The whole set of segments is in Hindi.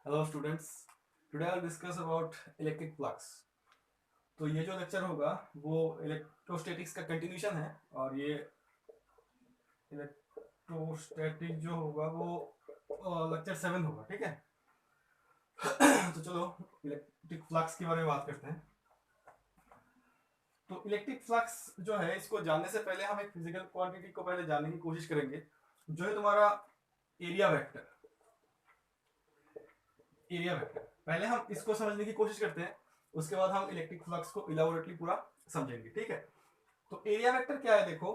Hello students, today I will discuss about electric flux. तो ये जो लेक्चर होगा वो इलेक्ट्रोस्टैटिक्स का कंटिन्यूशन है और ये इलेक्ट्रोस्टैटिक जो होगा वो लेक्चर 7 होगा। ठीक है। तो चलो इलेक्ट्रिक फ्लक्स के बारे में बात करते हैं। तो इलेक्ट्रिक फ्लक्स जो है इसको जानने से पहले हम एक फिजिकल क्वांटिटी को पहले जानने की कोशिश करेंगे, जो है तुम्हारा एरिया वेक्टर। एरिया वेक्टर पहले हम इसको समझने की कोशिश करते हैं, उसके बाद हम इलेक्ट्रिक फ्लक्स को इलाबोरेटली पूरा समझेंगे। ठीक है। तो एरिया वेक्टर क्या है? देखो,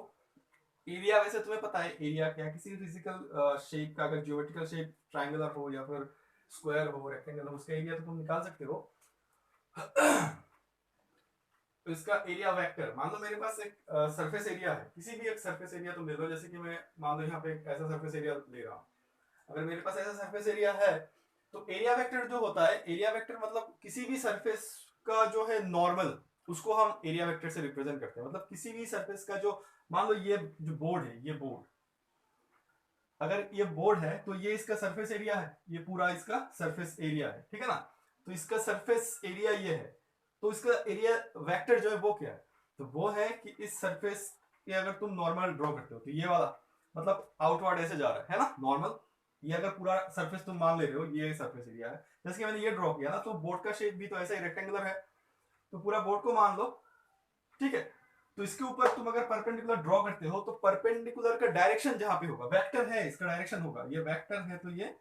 एरिया वैसे तुम्हें पता है एरिया क्या है। किसी फिजिकल शेप का, अगर ज्योमेट्रिकल शेप ट्रायंगुलर हो या फिर स्क्वायर हो, रेक्टेंगल हो, उसका एरिया तो तुम निकाल सकते हो। तो इसका एरिया वेक्टर, मान लो मेरे पास एक सरफेस एरिया है, किसी भी एक सरफेस एरिया तुम ले लो। जैसे कि मैं मान लो यहाँ पे एक ऐसा सरफेस एरिया ले रहा हूँ। अगर मेरे पास ऐसा सरफेस एरिया है तो एरिया वेक्टर जो होता है, एरिया वेक्टर मतलब किसी भी सरफेस का जो है नॉर्मल, उसको हम एरिया वेक्टर से रिप्रेजेंट करते हैं। मतलब किसी भी सरफेस का जो, मान लो ये जो बोर्ड है, ये बोर्ड, अगर ये बोर्ड है तो ये इसका सरफेस एरिया है, ये पूरा इसका सरफेस एरिया है। ठीक है ना। तो इसका सरफेस एरिया ये है, तो इसका एरिया वेक्टर जो है वो क्या है? तो वो है कि इस सरफेस के अगर तुम नॉर्मल ड्रॉ करते हो तो ये वाला मतलब आउटवर्ड ऐसे जा रहा है ना, नॉर्मल। ये अगर पूरा सरफेस तुम मान ले रहे हो, ये सरफेस एरिया है, जैसे कि मैंने ये ड्रॉ किया ना, तो बोर्ड का शेप भी तो ऐसा ही रेक्टेंगुलर है। तो पूरा बोर्ड को मान लो। ठीक है। तो इसके ऊपर तुम अगर परपेंडिकुलर ड्रॉ करते हो तो परपेंडिकुलर का डायरेक्शन जहां पे होगा, वेक्टर है, इसका डायरेक्शन होगा, ये वेक्टर है तो ये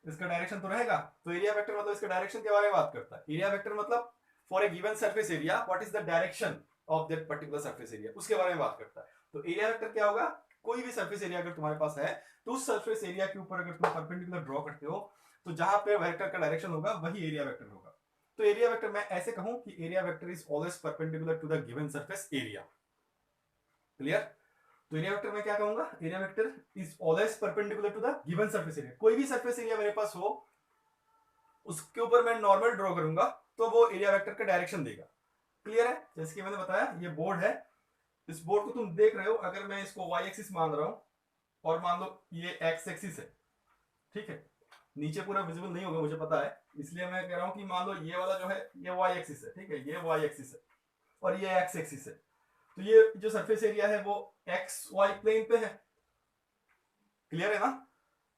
इसका डायरेक्शन तो रहेगा। तो एरिया वेक्टर मतलब इसका डायरेक्शन के बारे में बात करता है। एरिया वेक्टर मतलब for a given surface area what is the direction of that particular surface area, उसके बारे में बात करता है। तो एरिया वेक्टर क्या होगा? कोई भी सरफेस एरिया अगर तुम्हारे पास है तो उस सरफेस एरिया के ऊपर अगर तुम परपेंडिकुलर ड्रॉ करते हो तो जहां पे वेक्टर का डायरेक्शन होगा वही एरिया वेक्टर होगा। तो एरिया वेक्टर मैं ऐसे कहूं कि area vector is always perpendicular to the given surface area. Clear? तो एरिया वेक्टर मैं क्या कहूंगा? Area vector is always perpendicular to the given surface area. कोई भी सरफेस एरिया मेरे पास हो, उसके ऊपर मैं नॉर्मल ड्रॉ करूंगा तो वो एरिया वेक्टर का डायरेक्शन देगा। क्लियर है? जैसे कि मैंने बताया ये बोर्ड है, इस बोर्ड को तुम देख रहे हो, अगर मैं इसको वाई एक्सिस मान रहा हूं और मान लो ये एक्स एक्सिस है। ठीक है। नीचे पूरा विजिबल नहीं होगा मुझे पता है, इसलिए मैं कह रहा हूं कि मान लो ये वाला जो है ये वाई एक्सिस है। ठीक है, ये वाई एक्सिस है और ये एक्स एक्सिस है। तो ये जो सरफेस एरिया है वो एक्स वाई प्लेन पे है। क्लियर है ना?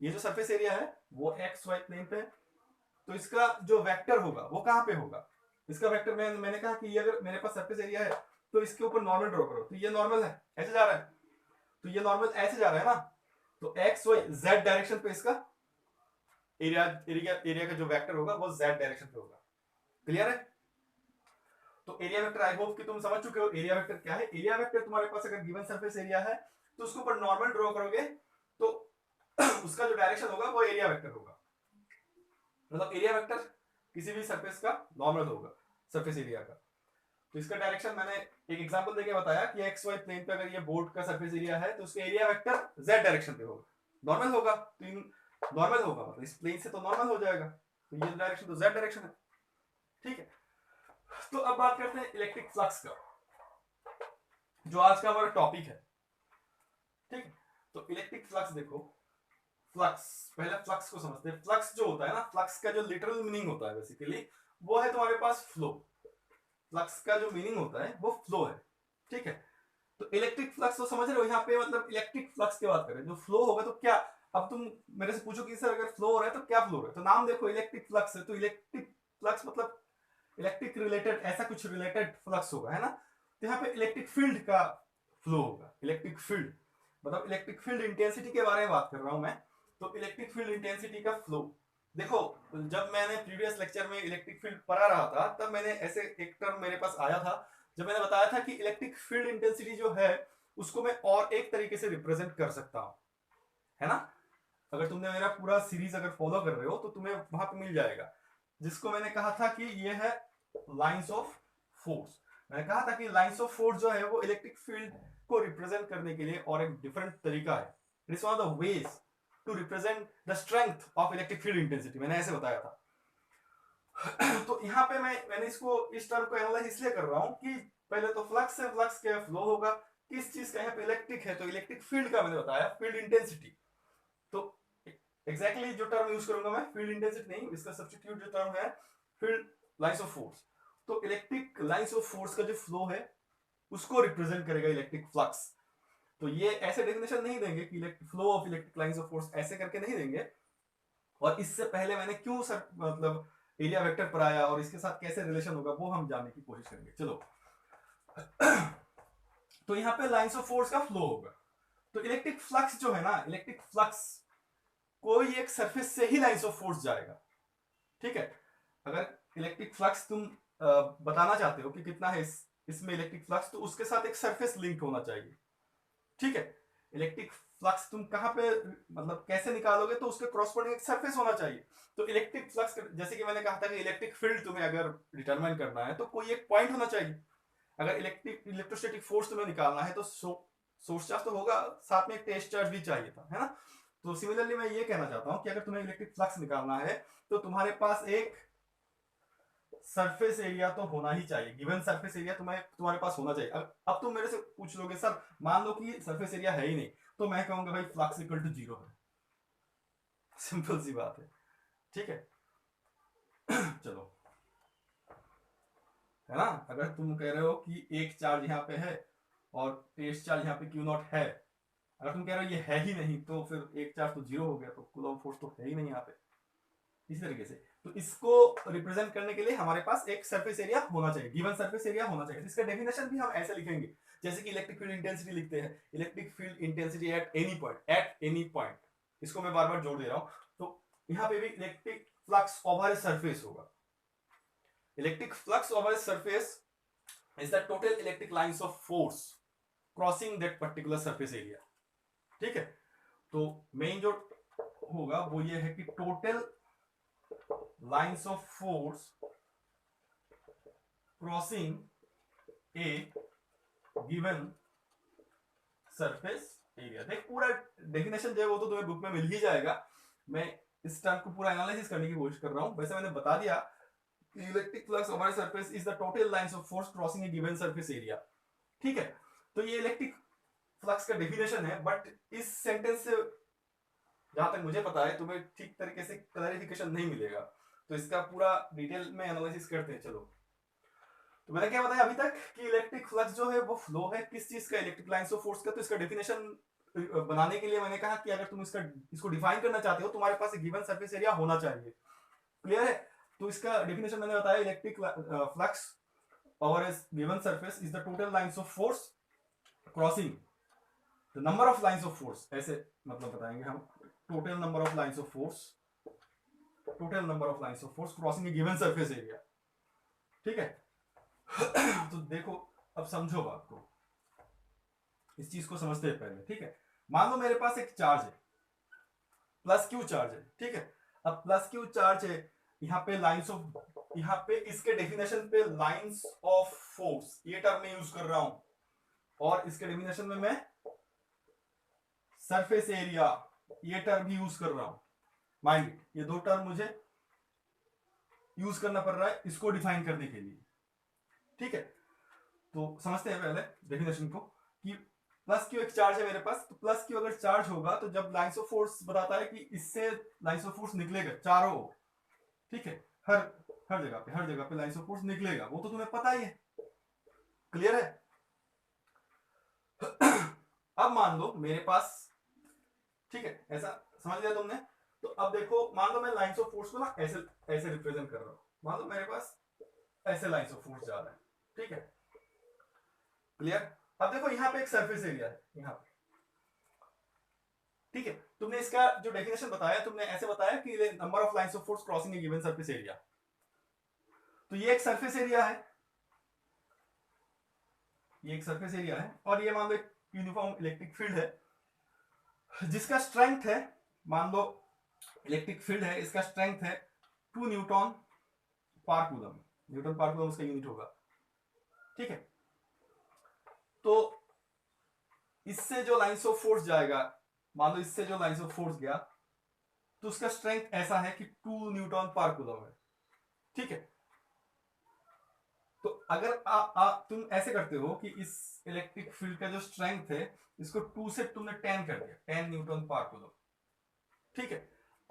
ये जो सरफेस एरिया है वो एक्स वाई प्लेन पे है। तो इसका जो वेक्टर होगा वो कहां पे होगा? इसका वेक्टर मैंने कहा कि ये अगर मेरे पास सरफेस एरिया है तो इसके ऊपर नॉर्मल ड्रॉ करो, तो ये नॉर्मल है, ऐसे जा रहा है। तो ये नॉर्मल ऐसे जा रहा है ना, तो एक्स वाई जेड डायरेक्शन पे इसका एरिया एरिया एरिया का जो वेक्टर होगा वो जेड डायरेक्शन पे होगा। क्लियर है? तो एरिया वेक्टर आई होप कि तुम समझ चुके हो एरिया वेक्टर क्या है। एरिया वेक्टर तुम्हारे पास अगर गिवन सरफेस एरिया है तो उसके ऊपर नॉर्मल ड्रॉ करोगे तो उसका जो डायरेक्शन होगा वो एरिया वेक्टर होगा। मतलब एरिया वेक्टर किसी भी सरफेस का नॉर्मल होगा, सरफेस एरिया का। तो इसका डायरेक्शन मैंने एक एग्जांपल देके बताया कि एक्स वाई प्लेन पे अगर ये बोर्ड का सरफेस एरिया है तो उसका एरिया वेक्टर जेड डायरेक्शन पे होगा, नॉर्मल होगा। तो नॉर्मल होगा मतलब इस प्लेन से तो नॉर्मल हो जाएगा, तो ये डायरेक्शन तो जेड डायरेक्शन है। ठीक है। तो अब बात करते हैं इलेक्ट्रिक फ्लक्स का, जो आज का हमारा टॉपिक है। ठीक है। तो इलेक्ट्रिक फ्लक्स देखो, फ्लक्स, पहले फ्लक्स को समझते हैं। फ्लक्स जो होता है ना, फ्लक्स का जो लिटरल मीनिंग होता है बेसिकली वो है तुम्हारे पास फ्लो। फ्लक्स का जो मीनिंग होता है वो फ्लो है। ठीक है। तो इलेक्ट्रिक फ्लक्स तो समझ रहे हो, यहाँ पे मतलब इलेक्ट्रिक फ्लक्स की बात करें, जो फ्लो होगा तो क्या। अब तुम मेरे से पूछो कि सर अगर फ्लो हो रहा है तो क्या फ्लो हो रहा है, तो नाम देखो इलेक्ट्रिक फ्लक्स है, तो इलेक्ट्रिक फ्लक्स मतलब इलेक्ट्रिक रिलेटेड ऐसा कुछ रिलेटेड फ्लक्स होगा, है ना। तो यहाँ पे इलेक्ट्रिक फील्ड का फ्लो होगा। इलेक्ट्रिक फील्ड मतलब इलेक्ट्रिक फील्ड इंटेंसिटी के बारे में बात कर रहा हूं मैं। तो इलेक्ट्रिक फील्ड इंटेंसिटी का फ्लो देखो, जब मैंने प्रीवियस लेक्चर में इलेक्ट्रिक फील्ड पढ़ा रहा था तब मैंने ऐसे एक टर्म मेरे पास आया था, जब मैंने बताया था कि इलेक्ट्रिक फील्ड इंटेंसिटी जो है उसको मैं और एक तरीके से रिप्रेजेंट कर सकता हूं, है ना। अगर तुमने मेरा पूरा सीरीज अगर फॉलो कर रहे हो तो तुम्हें वहां पे मिल जाएगा, जिसको मैंने कहा था कि ये है लाइंस ऑफ फोर्स। मैंने कहा था कि लाइंस ऑफ फोर्स जो है वो इलेक्ट्रिक फील्ड को रिप्रेजेंट करने के लिए और एक डिफरेंट तरीका है। It is one of the ways to represent the strength of electric field intensity, मैंने ऐसे बताया था। तो यहाँ पे मैंने इसको इस टर्म को एनालाइज इसलिए कर रहा हूं कि पहले तो फ्लक्स है, फ्लक्स क्या फ्लो होगा, किस चीज का यहाँ पे इलेक्ट्रिक है, तो इलेक्ट्रिक फील्ड का मैंने बताया फील्ड इंटेंसिटी। तो एग्जैक्टली जो टर्म यूज करूंगा मैं, फील्ड इंटेंसिटी नहीं, इसका सब्स्टिट्यूट जो टर्म है फील्ड लाइंस ऑफ फोर्स। तो इलेक्ट्रिक लाइंस ऑफ फोर्स का जो फ्लो है उसको रिप्रेजेंट करेगा इलेक्ट्रिक फ्लक्स। तो ये ऐसे डेफिनेशन नहीं देंगे कि flow of electric lines of force ऐसे करके नहीं देंगे। और इससे पहले मैंने क्यों सर मतलब एरिया वेक्टर पर आया और इसके साथ कैसे रिलेशन होगा वो हम जानने की कोशिश करेंगे। चलो तो यहाँ पे लाइंस ऑफ फोर्स का फ्लो होगा। तो इलेक्ट्रिक फ्लक्स जो है ना, इलेक्ट्रिक फ्लक्स कोई एक सरफेस से ही लाइंस ऑफ फोर्स जाएगा। ठीक है, अगर इलेक्ट्रिक फ्लक्स तुम बताना चाहते हो कि कितना है इसमें इलेक्ट्रिक फ्लक्स, तो उसके साथ एक सरफेस लिंक होना चाहिए। ठीक है, इलेक्ट्रिक फ्लक्स तुम कहां पे मतलब कैसे निकालोगे, तो उसके क्रॉसपोर्डिंग एक सरफेस होना चाहिए। तो इलेक्ट्रिक फ्लक्स जैसे कि मैंने कहा था कि इलेक्ट्रिक फील्ड तुम्हें अगर डिटरमाइन करना है तो कोई एक पॉइंट होना चाहिए। अगर इलेक्ट्रोस्टैटिक फोर्स तुम्हें निकालना है तो सोर्स चार्ज तो होगा, साथ में एक टेस्ट चार्ज भी चाहिए था, है ना। तो सिमिलरली मैं ये कहना चाहता हूं कि अगर तुम्हें इलेक्ट्रिक फ्लक्स निकालना है तो तुम्हारे पास एक सरफेस एरिया तो होना ही चाहिए, गिवन सरफेस एरिया तुम्हारे पास होना चाहिए। अब तुम मेरे से पूछ लोगे सर मान लो कि सरफेस एरिया है ही नहीं, तो मैं कहूंगा भाई फ्लक्स इक्वल टू 0 है। सिंपल सी बात है। ठीक है चलो, है ना। अगर तुम कह रहे हो कि एक चार्ज यहाँ पे है और टेस्ट चार्ज यहाँ पे क्यू नॉट है, अगर तुम कह रहे हो ये है ही नहीं, तो फिर एक चार्ज तो 0 हो गया, तो कूलॉम फोर्स तो है ही नहीं यहाँ पे। इसी तरीके से तो इसको रिप्रेजेंट करने के लिए हमारे पास एक सरफेस एरिया होना चाहिए, गिवन सरफेस एरिया होना चाहिए। इसका डेफिनेशन भी हम ऐसे लिखेंगे जैसे कि इलेक्ट्रिक फील्ड इंटेंसिटी लिखते हैं, electric field intensity at any point, at any point. इसको मैं बार बार जोड़ दे रहा हूं। तो यहां पे भी electric flux over a surface होगा। Electric flux over a surface is the total electric lines of force crossing that particular surface area. ठीक है, तो मेन जो होगा वो ये है कि total lines of force crossing a given surface area। देख पूरा डेफिनेशन जो है वो तो तुम्हें बुक में मिल ही जाएगा। मैं इस टर्म को पूरा एनालिसिस करने की कोशिश कर रहा हूं। वैसे मैंने बता दिया कि electric flux over surface is the total lines of force crossing A given surface area. ठीक है, तो ये इलेक्ट्रिक फ्लक्स का डेफिनेशन है, बट इस सेंटेंस से जहां तक मुझे पता है तुम्हें ठीक तरीके से क्लैरिफिकेशन नहीं मिलेगा। तो इसका पूरा डिटेल में एनालिसिस करते हैं। चलो, तो मैंने क्या बताया अभी तक कि इलेक्ट्रिक फ्लक्स जो है वो फ्लो है किस चीज का, इलेक्ट्रिक लाइंस ऑफ फोर्स का। तो इसका डेफिनेशन बनाने के लिए मैंने कहा कि अगर तुम इसको डिफाइन करना चाहते हो, तुम्हारे पास एक गिवन सरफेस एरिया होना चाहिए। क्लियर है। तो इसका डेफिनेशन मैंने बताया, electric flux over A given surface is the total lines of force crossing the number of lines of force. ऐसे मतलब बताएंगे हम, total number of lines of force, total number of lines of force crossing A given surface area. ठीक है तो देखो, अब समझो बात को, इस चीज को समझते हैं पहले। ठीक है, मान लो मेरे पास एक चार्ज है, प्लस क्यू चार्ज है। ठीक है, अब प्लस क्यू चार्ज है, यहाँ पे लाइंस ऑफ, यहाँ पे इसके डेफिनेशन पे लाइंस ऑफ फोर्स ये टर्म में यूज कर रहा हूं, और इसके डेफिनेशन में मैं सरफेस एरिया ये टर्म भी यूज कर रहा हूं। माइंड ये दो टर्म मुझे यूज करना पड़ रहा है इसको डिफाइन करने के लिए। ठीक है, तो समझते हैं पहले डेफिनेशन को कि प्लस क्यू एक चार्ज है मेरे पास। तो प्लस क्यू अगर चार्ज होगा तो जब लाइंस ऑफ फोर्स बताता है कि इससे लाइंस ऑफ फोर्स निकलेगा चारों, ठीक है, हर जगह पे लाइंस ऑफ फोर्स निकलेगा, वो तो तुम्हें पता ही है। क्लियर है। अब मान लो मेरे पास, ठीक है, ऐसा समझ लिया तुमने। तो अब देखो, मान लो मैं लाइंस ऑफ फोर्स को ना ऐसे ऐसे रिप्रेजेंट कर रहा हूं। मान लो मेरे पास ऐसे लाइंस ऑफ फोर्स जा रहा है। ठीक है, क्लियर। अब देखो यहाँ पे एक सरफेस एरिया है यहाँ पे। ठीक है, तुमने इसका जो डेफिनेशन बताया, तुमने ऐसे बताया कि number of lines of force crossing A given surface area. तो ये एक सरफेस एरिया है, ये एक सरफेस एरिया है, और ये मान लो एक यूनिफॉर्म इलेक्ट्रिक फील्ड है जिसका स्ट्रेंथ है, मान लो इलेक्ट्रिक फील्ड है, इसका स्ट्रेंथ है 2 न्यूटन पर कूलम। न्यूटन पर कूलम उसका यूनिट होगा। ठीक है, तो इससे जो लाइंस ऑफ फोर्स जाएगा, मान लो इससे जो लाइंस ऑफ फोर्स गया, तो उसका स्ट्रेंथ ऐसा है कि 2 न्यूटन पर कूलम है। ठीक है, तो अगर तुम ऐसे करते हो कि इस इलेक्ट्रिक फील्ड का जो स्ट्रेंथ है इसको 2 से तुमने 10 कर दिया, 10 न्यूटन पर कूलम। ठीक है,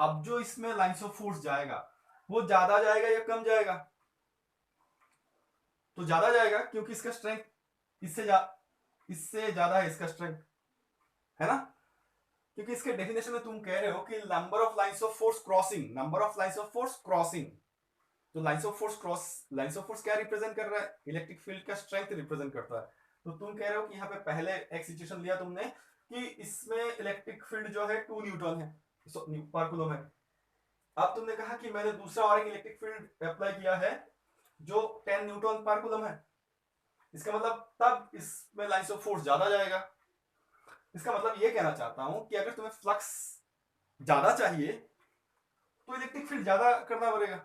अब जो इसमें लाइंस ऑफ फोर्स जाएगा वो ज्यादा जाएगा या कम जाएगा? तो ज्यादा जाएगा, क्योंकि इसका स्ट्रेंथ इससे ज्यादा है, इसका स्ट्रेंथ, है ना? क्योंकि इसके डेफिनेशन में तुम कह रहे हो कि number of lines of force crossing, number of lines of force crossing. तो लाइंस ऑफ फोर्स क्या रिप्रेजेंट कर रहा है? इलेक्ट्रिक फील्ड का स्ट्रेंथ रिप्रेजेंट करता है। तो तुम कह रहे हो कि यहाँ पे पहले एक सिचुएशन लिया तुमने कि इसमें इलेक्ट्रिक फील्ड जो है 2 न्यूटन है, पर कूलम है। अब तुमने कहा कि मैंने दूसरा और एक इलेक्ट्रिक फील्ड अप्लाई किया है जो 10 न्यूटन पर कूलम है। इसका मतलब तब इसमें लाइंस ऑफ फोर्स ज्यादा जाएगा। इसका मतलब ये कहना चाहता हूं कि अगर तुम्हें फ्लक्स ज्यादा चाहिए तो इलेक्ट्रिक फील्ड ज्यादा करना पड़ेगा,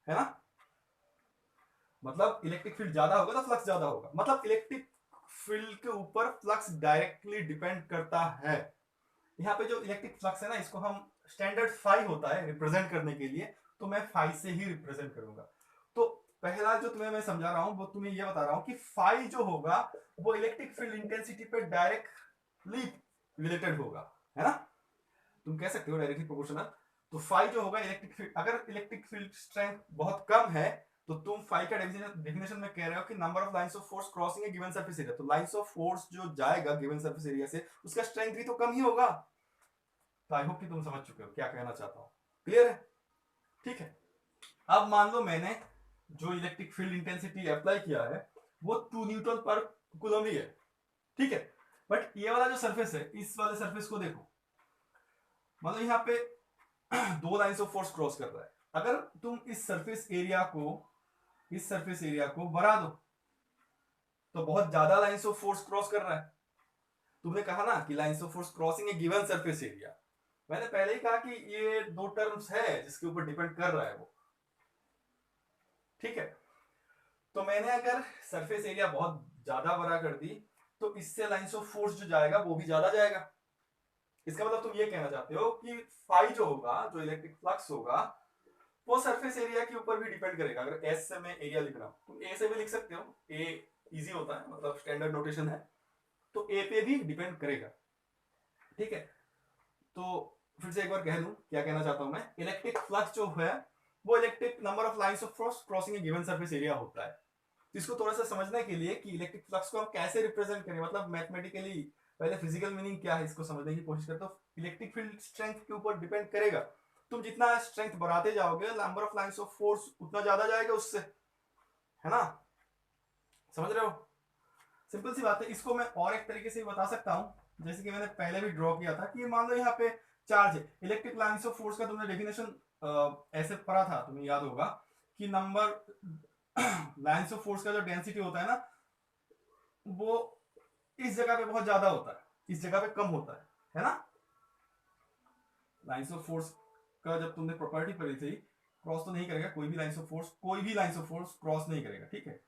है ना? मतलब इलेक्ट्रिक फील्ड ज्यादा होगा तो फ्लक्स ज्यादा होगा। मतलब इलेक्ट्रिक फील्ड के ऊपर फ्लक्स डायरेक्टली डिपेंड करता है। यहाँ पे जो इलेक्ट्रिक फ्लक्स है ना, इसको हम स्टैंडर्ड फाई होता है रिप्रेजेंट करने के लिए, तो मैं फाई से ही रिप्रेजेंट करूंगा। तो पहला जो तुम्हें मैं समझा रहा हूं वो तुम्हें ये बता रहा हूं कि फाई जो होगा वो इलेक्ट्रिक फील्ड इंटेंसिटी पे डायरेक्टली रिलेटेड होगा, है ना? तुम कह सकते हो डायरेक्टली प्रोपोर्शनल। तो फाई जो होगा इलेक्ट्रिक फील्ड, अगर इलेक्ट्रिक फील्ड स्ट्रेंथ बहुत कम है तो तुम फाई का डेफिनेशन में कह रहे हो कि number of lines of force crossing A given surface area. तो लाइंस ऑफ फोर्स जो जाएगा गिवन सरफेस एरिया से उसका स्ट्रेंथ भी तो कम ही होगा। तो आई होप कि तुम समझ चुके हो क्या कहना चाहता हूं। क्लियर है? ठीक है। अब मान लो मैंने जो इलेक्ट्रिक फील्ड इंटेंसिटी अप्लाई किया है वो 2 न्यूटन पर कूलम ही है, ठीक है। बट ये वाला जो सरफेस है, इस वाले सरफेस को देखो, मतलब यहाँ पे 2 लाइंस ऑफ फोर्स क्रॉस कर रहा है। अगर तुम इस सरफेस एरिया को बढ़ा दो तो बहुत ज्यादा लाइंस ऑफ फोर्स क्रॉस कर रहा है। तुमने कहा ना कि lines of force crossing A given surface area. मैंने पहले ही कहा कि ये 2 टर्म्स है जिसके ऊपर डिपेंड कर रहा है वो, ठीक है। तो मैंने अगर सरफेस एरिया बहुत ज्यादा बड़ा कर दी तो इससे लाइंस ऑफ फोर्स जो जाएगा वो भी ज्यादा जाएगा। इसका मतलब तुम ये कहना चाहते हो कि फाई जो होगा, जो इलेक्ट्रिक फ्लक्स होगा, वो सरफेस एरिया के ऊपर भी डिपेंड करेगा। अगर एस से मैं एरिया लिख रहा हूं, तुम ए से भी लिख सकते हो, ए इजी होता है, मतलब स्टैंडर्ड नोटेशन है, तो ए पे भी डिपेंड करेगा, ठीक है। तो फिर से एक बार कह दूं क्या कहना चाहता हूं मैं। इलेक्ट्रिक फ्लक्स जो है वो electric number of lines of force crossing A given surface area होता है। तो इसको थोड़ा सा समझने के लिए कि इलेक्ट्रिक फ्लक्स को हम कैसे रिप्रेजेंट करें, मतलब मैथमेटिकली पहले फिजिकल मीनिंग क्या है इसको समझने की कोशिश करते हो। इलेक्ट्रिक फील्ड स्ट्रेंथ के ऊपर डिपेंड करेगा। तुम जितना स्ट्रेंथ बढ़ाते जाओगे number of lines of force उतना ज्यादा जाएगा उससे, है ना? समझ रहे हो? सिंपल सी बात है। इसको मैं और एक तरीके से बता सकता हूं, जैसे कि मैंने पहले भी ड्रॉ किया था कि मान लो यहाँ पे चार्ज है। इलेक्ट्रिक लाइंस ऑफ फोर्स का तुमने डेफिनेशन ऐसे पढ़ा था, तुम्हें याद होगा कि नंबर लाइंस ऑफ फोर्स का जो डेंसिटी होता है ना, वो इस जगह पे बहुत ज्यादा होता है, इस जगह पे कम होता है ना? लाइंस ऑफ फोर्स का जब तुमने प्रॉपर्टी पढ़ी थी, क्रॉस तो नहीं करेगा कोई भी लाइंस ऑफ फोर्स क्रॉस नहीं करेगा, ठीक है।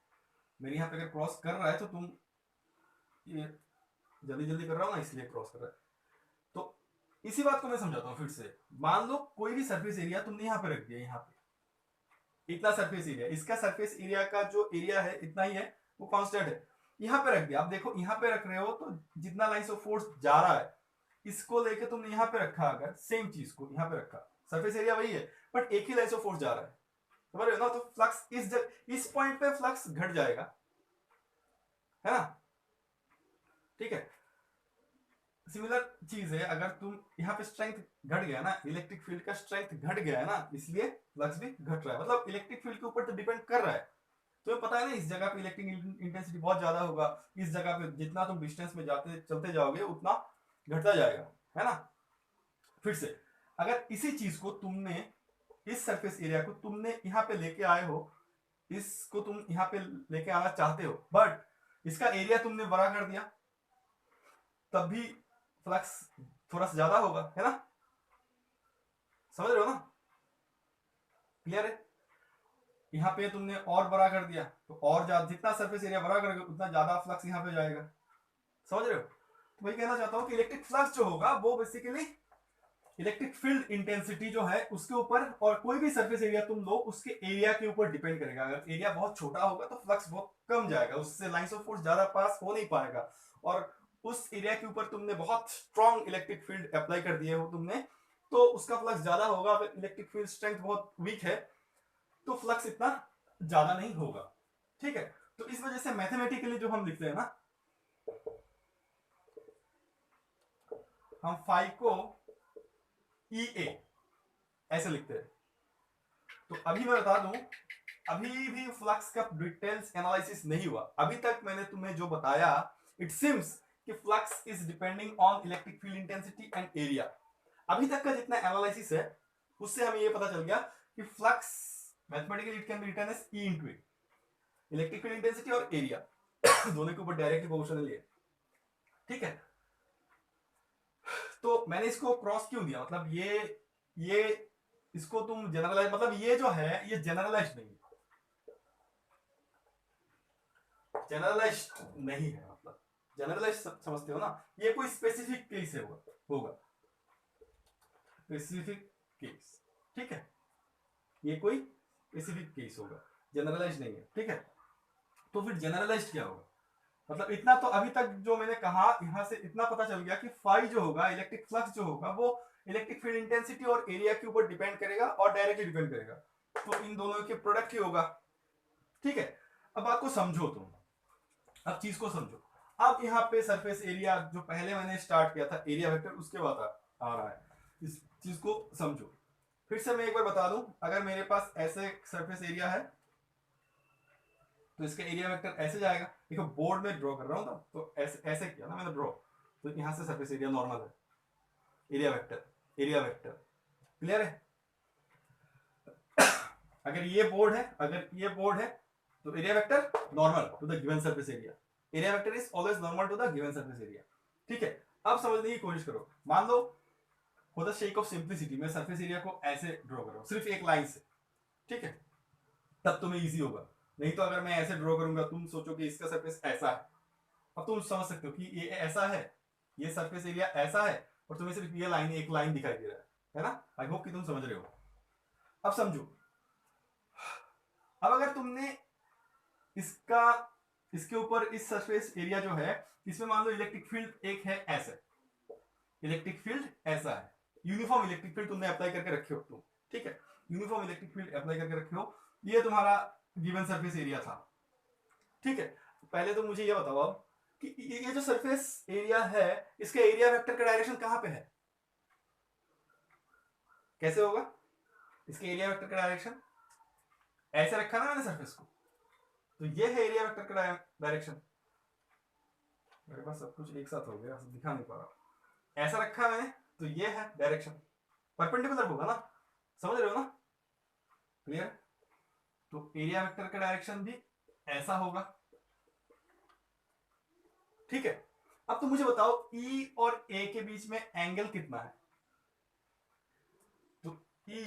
मेरे यहाँ पे अगर क्रॉस कर रहा है तो तुम ये जल्दी जल्दी कर रहा हूं ना, इसलिए क्रॉस कर रहा है। तो इसी बात को मैं समझाता हूं फिर से। मान लो कोई भी सरफेस एरिया तुमने यहाँ पे रख दिया, यहाँ पे इतना सरफेस एरिया, इसका सरफेस एरिया का जो एरिया है इतना ही है, वो कांस्टेंट है। यहाँ पे रख दिया। आप देखो यहाँ पे रख रहे हो तो जितना लाइंस ऑफ फोर्स जा रहा है इसको लेके तुमने यहाँ पे रखा, अगर सेम चीज को यहाँ पे रखा, सरफेस एरिया वही है बट एक ही लाइंस ऑफ फोर्स जा रहा है, समझ रहे हो ना? तो फ्लक्स इस पॉइंट पे फ्लक्स घट जाएगा, है ना? ठीक है। सिमिलर चीज है, अगर तुम यहाँ पे स्ट्रेंथ घट गया ना, इलेक्ट्रिक फील्ड का स्ट्रेंथ घट गया है ना, इसलिए फ्लक्स भी घट रहा है। मतलब इलेक्ट्रिक फील्ड के ऊपर तो डिपेंड कर रहा है। तुम्हें पता है ना, इस जगह पे इलेक्ट्रिक इंटेंसिटी बहुत ज्यादा होगा, इस जगह पे जितना तुम डिस्टेंस में जाते चलते जाओगे उतना घटता जाएगा, है ना? फिर से अगर इसी चीज को तुमने, इस सरफेस एरिया को तुमने यहाँ पे लेके आए हो, इसको तुम यहाँ पे लेके आना चाहते हो, बट इसका एरिया तुमने बड़ा कर दिया, तब भी फ्लक्स थोड़ा सा ज्यादा होगा, है ना? समझ रहे हो ना? क्लियर है? यहाँ पे तुमने और बड़ा कर दिया तो और ज्यादा, जितना सरफेस एरिया बड़ा करोगे उतना ज्यादा फ्लक्स यहाँ पे जाएगा। समझ रहे हो? तो वही कहना चाहता हूँ कि इलेक्ट्रिक फ्लक्स जो होगा वो बेसिकली इलेक्ट्रिक फील्ड इंटेंसिटी जो है उसके ऊपर, और कोई भी सरफेस एरिया तुम लो उसके एरिया के ऊपर डिपेंड करेगा। अगर एरिया बहुत छोटा होगा तो फ्लक्स बहुत कम जाएगा, उससे लाइंस ऑफ फोर्स ज्यादा पास हो नहीं पाएगा। और उस एरिया के ऊपर तुमने बहुत स्ट्रॉन्ग इलेक्ट्रिक फील्ड अप्लाई कर दिए हो तुमने, तो उसका फ्लक्स ज्यादा होगा। अगर इलेक्ट्रिक फील्ड स्ट्रेंथ बहुत वीक है तो फ्लक्स इतना ज्यादा नहीं होगा। ठीक है, तो इस वजह से मैथमेटिकली जो हम लिखते हैं ना, हम फाई को ई ए ऐसे लिखते हैं। तो अभी मैं बता दूं, अभी भी फ्लक्स का डिटेल्स एनालिसिस नहीं हुआ। अभी तक मैंने तुम्हें जो बताया, इट सिम्स कि flux is depending on electric field intensity and area. अभी तक का जितना एनालिसिस है उससे हमें ये पता चल गया कि flux mathematically it can be written as E into A, electric field intensity और एरिया दोनों के ऊपर डायरेक्टली प्रोपोर्शनल है। ठीक है, तो मैंने इसको क्रॉस क्यों दिया, मतलब ये इसको तुम जनरलाइज, मतलब ये जो है ये जनरलाइज नहीं है, जनरलाइज नहीं है, मतलब जनरलाइज समझते हो ना, ये कोई स्पेसिफिक केस है होगा स्पेसिफिक केस। ठीक है, ये कोई स्पेसिफिक केस होगा, जनरलाइज नहीं है। ठीक है, तो फिर जनरलाइज क्या होगा, मतलब इतना तो अभी तक जो मैंने कहा यहां से इतना पता चल गया कि फाई जो होगा, इलेक्ट्रिक फ्लक्स जो होगा, वो इलेक्ट्रिक फील्ड इंटेंसिटी और एरिया के ऊपर डिपेंड करेगा और डायरेक्टली डिपेंड करेगा, तो इन दोनों के प्रोडक्ट ही होगा। ठीक है, अब बात को समझो तुम, अब चीज को समझो। अब यहाँ पे सरफेस एरिया जो पहले मैंने स्टार्ट किया था एरिया वेक्टर, उसके बाद आ रहा है, इस चीज को समझो। फिर से मैं एक बार बता दूं, अगर मेरे पास ऐसे सरफेस एरिया है तो इसका एरिया वेक्टर ऐसे जाएगा। देखो बोर्ड में ड्रॉ कर रहा हूं ना, तो ऐसे ऐसे किया ना मैंने ड्रॉ, तो यहां से सरफेस एरिया नॉर्मल है, एरिया वेक्टर क्लियर है। अगर ये बोर्ड है तो area vector normal to the given surface area vector is always normal to the given surface area. ठीक है, अब समझने की कोशिश करो। मान लो for the sake of simplicity मैं सरफेस एरिया को ऐसे ड्रॉ कर रहा हूं, सिर्फ एक लाइन से। ठीक है, तब तुम्हें इजी होगा, नहीं तो अगर मैं ऐसे ड्रॉ करूंगा तुम सोचो कि इसका सरफेस ऐसा है, अब तुम समझ सकते हो कि ये ऐसा है, ये सरफेस एरिया ऐसा है, और तुम्हें सिर्फ ये लाइन, एक लाइन दिखाई दे रहा है ना। आई होप कि तुम समझ रहे हो। अब समझो, अब अगर तुमने इसका इसके ऊपर इस सरफेस एरिया जो है इसमें मान लो इलेक्ट्रिक फील्ड एक है ऐसे, इलेक्ट्रिक फील्ड ऐसा है, यूनिफॉर्म इलेक्ट्रिक फील्ड तुमने अप्लाई करके रखे हो तुम। ठीक है, यूनिफॉर्म इलेक्ट्रिक फील्ड अप्लाई करके रखे हो, ये तुम्हारा गिवन सरफेस एरिया था। ठीक है, पहले तो मुझे ये बताओ अब कि ये जो सरफेस एरिया है इसके एरिया वेक्टर का डायरेक्शन कहां पे है, कैसे होगा, इसके एरिया वेक्टर का डायरेक्शन ऐसे रखा ना मैंने सरफेस को, तो ये है एरिया वेक्टर का डायरेक्शन। मेरे पास सब कुछ एक साथ हो गया, दिखा नहीं पा रहा, ऐसा रखा मैंने, तो ये है डायरेक्शन, परपेंडिकुलर होगा ना, समझ रहे हो ना, क्लियर। तो एरिया वेक्टर का डायरेक्शन भी ऐसा होगा। ठीक है, अब तो मुझे बताओ E और A के बीच में एंगल कितना है, तो E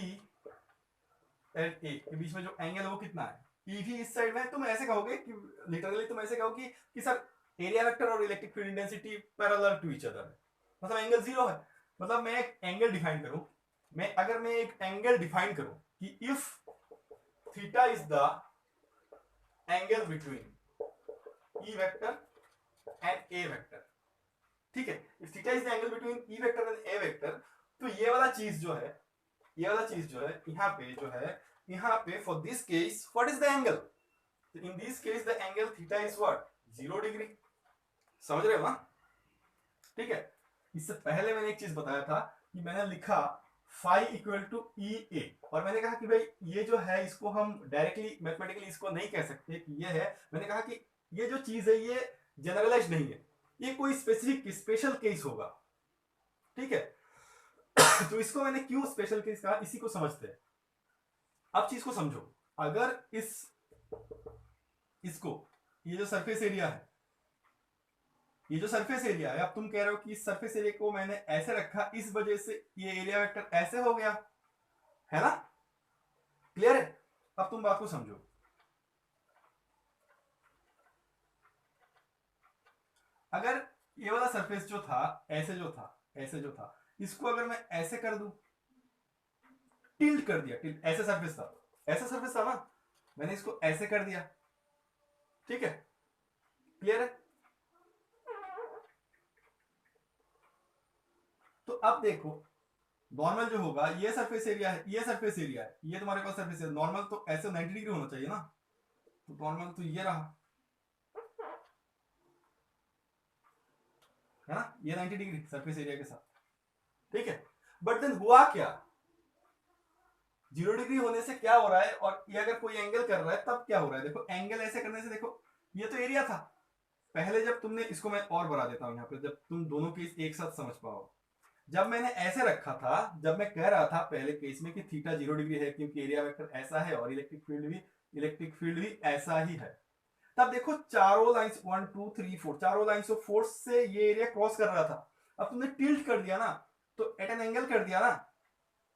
एंड A के बीच में जो एंगल है वो कितना है, E भी इस साइड में है। तुम ऐसे कहोगे कि लिटरली तुम ऐसे कहोगे कि सर एरिया वेक्टर और electric field intensity parallel to each other है, मतलब एंगल जीरो है। मतलब मैं एक एंगल डिफाइन करूं, अगर मैं एक एंगल डिफाइन करूं कि if theta is the angle between E vector and A vector, ठीक है, if theta is the angle between E vector and A vector, तो ये वाला चीज जो है यहाँ पे जो है, यहाँ पे for this case what is the angle, तो in this case the angle theta is what 0 degree, समझ रहे हो ना। ठीक है, इससे पहले मैंने एक चीज बताया था कि मैंने लिखा फाई इक्वल टू ई ए, और मैंने कहा कि भाई ये जो है इसको हम डायरेक्टली मैथमेटिकली इसको नहीं कह सकते कि ये है, मैंने कहा कि ये जो चीज है ये जनरलाइज नहीं है, ये कोई स्पेसिफिक स्पेशल केस होगा। ठीक है, तो इसको मैंने क्यों स्पेशल केस कहा, इसी को समझते हैं। अब चीज को समझो, अगर इसको ये जो सरफेस एरिया है, ये जो सरफेस एरिया है, अब तुम कह रहे हो कि इस सरफेस एरिया को मैंने ऐसे रखा, इस वजह से ये एरिया वेक्टर ऐसे हो गया, है ना, क्लियर है। अब तुम बात को समझो, अगर ये वाला सरफेस जो था ऐसे जो था इसको अगर मैं ऐसे कर दूं, टिल्ट कर दिया, टिल्ट, ऐसा सरफेस था ना, मैंने इसको ऐसे कर दिया, ठीक है, क्लियर है। तो अब देखो नॉर्मल जो होगा ये सरफेस एरिया है, ये सरफेस एरिया है, ये तुम्हारे पास सरफेस है, नॉर्मल तो ऐसे 90 डिग्री होना चाहिए ना, तो नॉर्मल तो ये रहा, है ना, ये 90 डिग्री सरफेस एरिया के साथ, ठीक है। बट देन हुआ क्या, 0 डिग्री होने से क्या हो रहा है, और ये अगर कोई एंगल कर रहा है तब क्या हो रहा है, देखो एंगल ऐसे करने से, देखो ये तो एरिया था पहले, जब तुमने इसको, मैं और बढ़ा देता हूं यहाँ पे, जब तुम दोनों केस एक साथ समझ पाओ, जब मैंने ऐसे रखा था, जब मैं कह रहा था पहले केस में कि थीटा 0 डिग्री है क्योंकि एरिया वेक्टर ऐसा है और इलेक्ट्रिक फील्ड भी ऐसा ही है, तब देखो चारों लाइंस 1 2 3 4 चारों लाइंस ऑफ फोर्स से ये एरिया क्रॉस कर रहा था, अब तुमने टिल्ट कर दिया ना, तो एट एन एंगल कर दिया ना,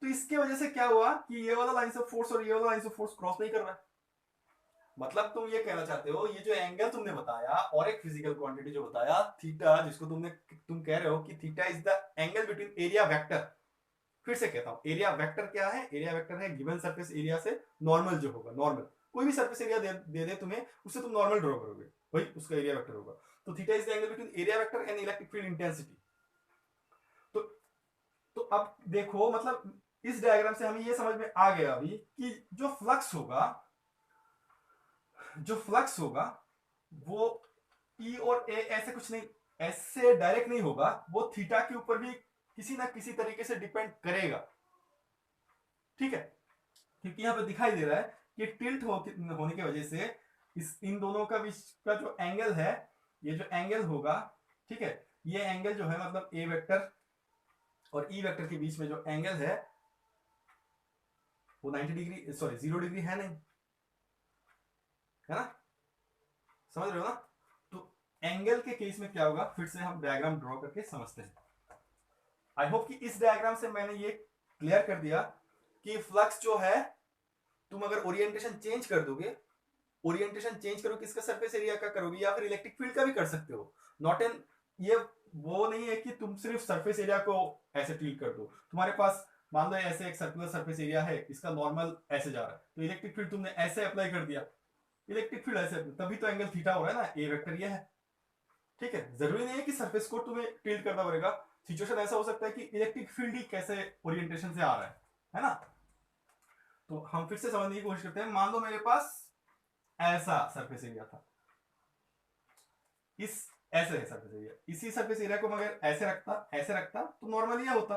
तो इसके वजह से क्या हुआ कि ये वाला लाइंस ऑफ फोर्स और ये वाला लाइंस ऑफ फोर्स क्रॉस नहीं कर रहा है। मतलब तुम ये कहना चाहते हो, ये जो एंगल तुमने बताया और एक फिजिकल क्वांटिटी जो बताया थीटा, जिसको तुम कह रहे हो कि theta is the angle between area vector, फिर से कहता हूं, एरिया वेक्टर क्या है, एरिया वेक्टर है गिवन सरफेस एरिया से नॉर्मल जो होगा, नॉर्मल कोई भी सरफेस एरिया दे तुम्हें, उससे तुम नॉर्मल ड्रॉ करोगे, वही उसका एरिया वेक्टर होगा। तो theta is the angle between area vector and electric field intensity. तो तो अब देखो, मतलब इस डायग्राम से हमें ये समझ में आ गया अभी कि जो फ्लक्स होगा वो ई और ए ऐसे कुछ नहीं, ऐसे डायरेक्ट नहीं होगा, वो थीटा के ऊपर भी किसी ना किसी तरीके से डिपेंड करेगा, ठीक है, क्योंकि यहां पे दिखाई दे रहा है कि टिल्ट होने की वजह से इन दोनों का बीच का जो एंगल है, ये जो एंगल होगा, ठीक है, ये एंगल जो है मतलब ए वेक्टर और ई वेक्टर के बीच में जो एंगल है वो 90 डिग्री, सॉरी 0 डिग्री है नहीं, है ना, समझ रहे हो ना। तो एंगल के केस में क्या होगा, फिर से हम डायग्राम ड्रॉ करके समझते हैं। आई होप कि इस डायग्राम से मैंने ये क्लियर कर दिया कि फ्लक्स जो है, तुम अगर ओरिएंटेशन चेंज कर दोगे, ओरिएंटेशन चेंज करो किसका, सरफेस एरिया का करोगे, या फिर इलेक्ट्रिक फील्ड का भी कर सकते हो, नॉट एन, ये वो नहीं है कि तुम सिर्फ सरफेस एरिया को ऐसे टिल्ट कर दो, तुम्हारे पास मान लो ऐसे एक सर्कुलर सरफेस एरिया है, इसका नॉर्मल ऐसे जा रहा है, तो इलेक्ट्रिक फील्ड तुमने ऐसे अप्लाई कर दिया, इलेक्ट्रिक फील्ड ऐसे, तभी तो एंगल थीटा हो रहा है ना, ए वेक्टर ये है, ठीक है। जरूरी नहीं है कि सरफेस को तुम्हें टिल्ट करना पड़ेगा, सिचुएशन ऐसा हो सकता है कि इलेक्ट्रिक फील्ड ही कैसे ओरिएंटेशन से आ रहा है ना। तो हम फिर से समझने की कोशिश करते हैं, मान लो मेरे पास ऐसा सरफेस एरिया था, इस ऐसे है सरफेस एरिया, इसी सरफेस एरिया को मगर ऐसे रखता तो नॉर्मल ये होता,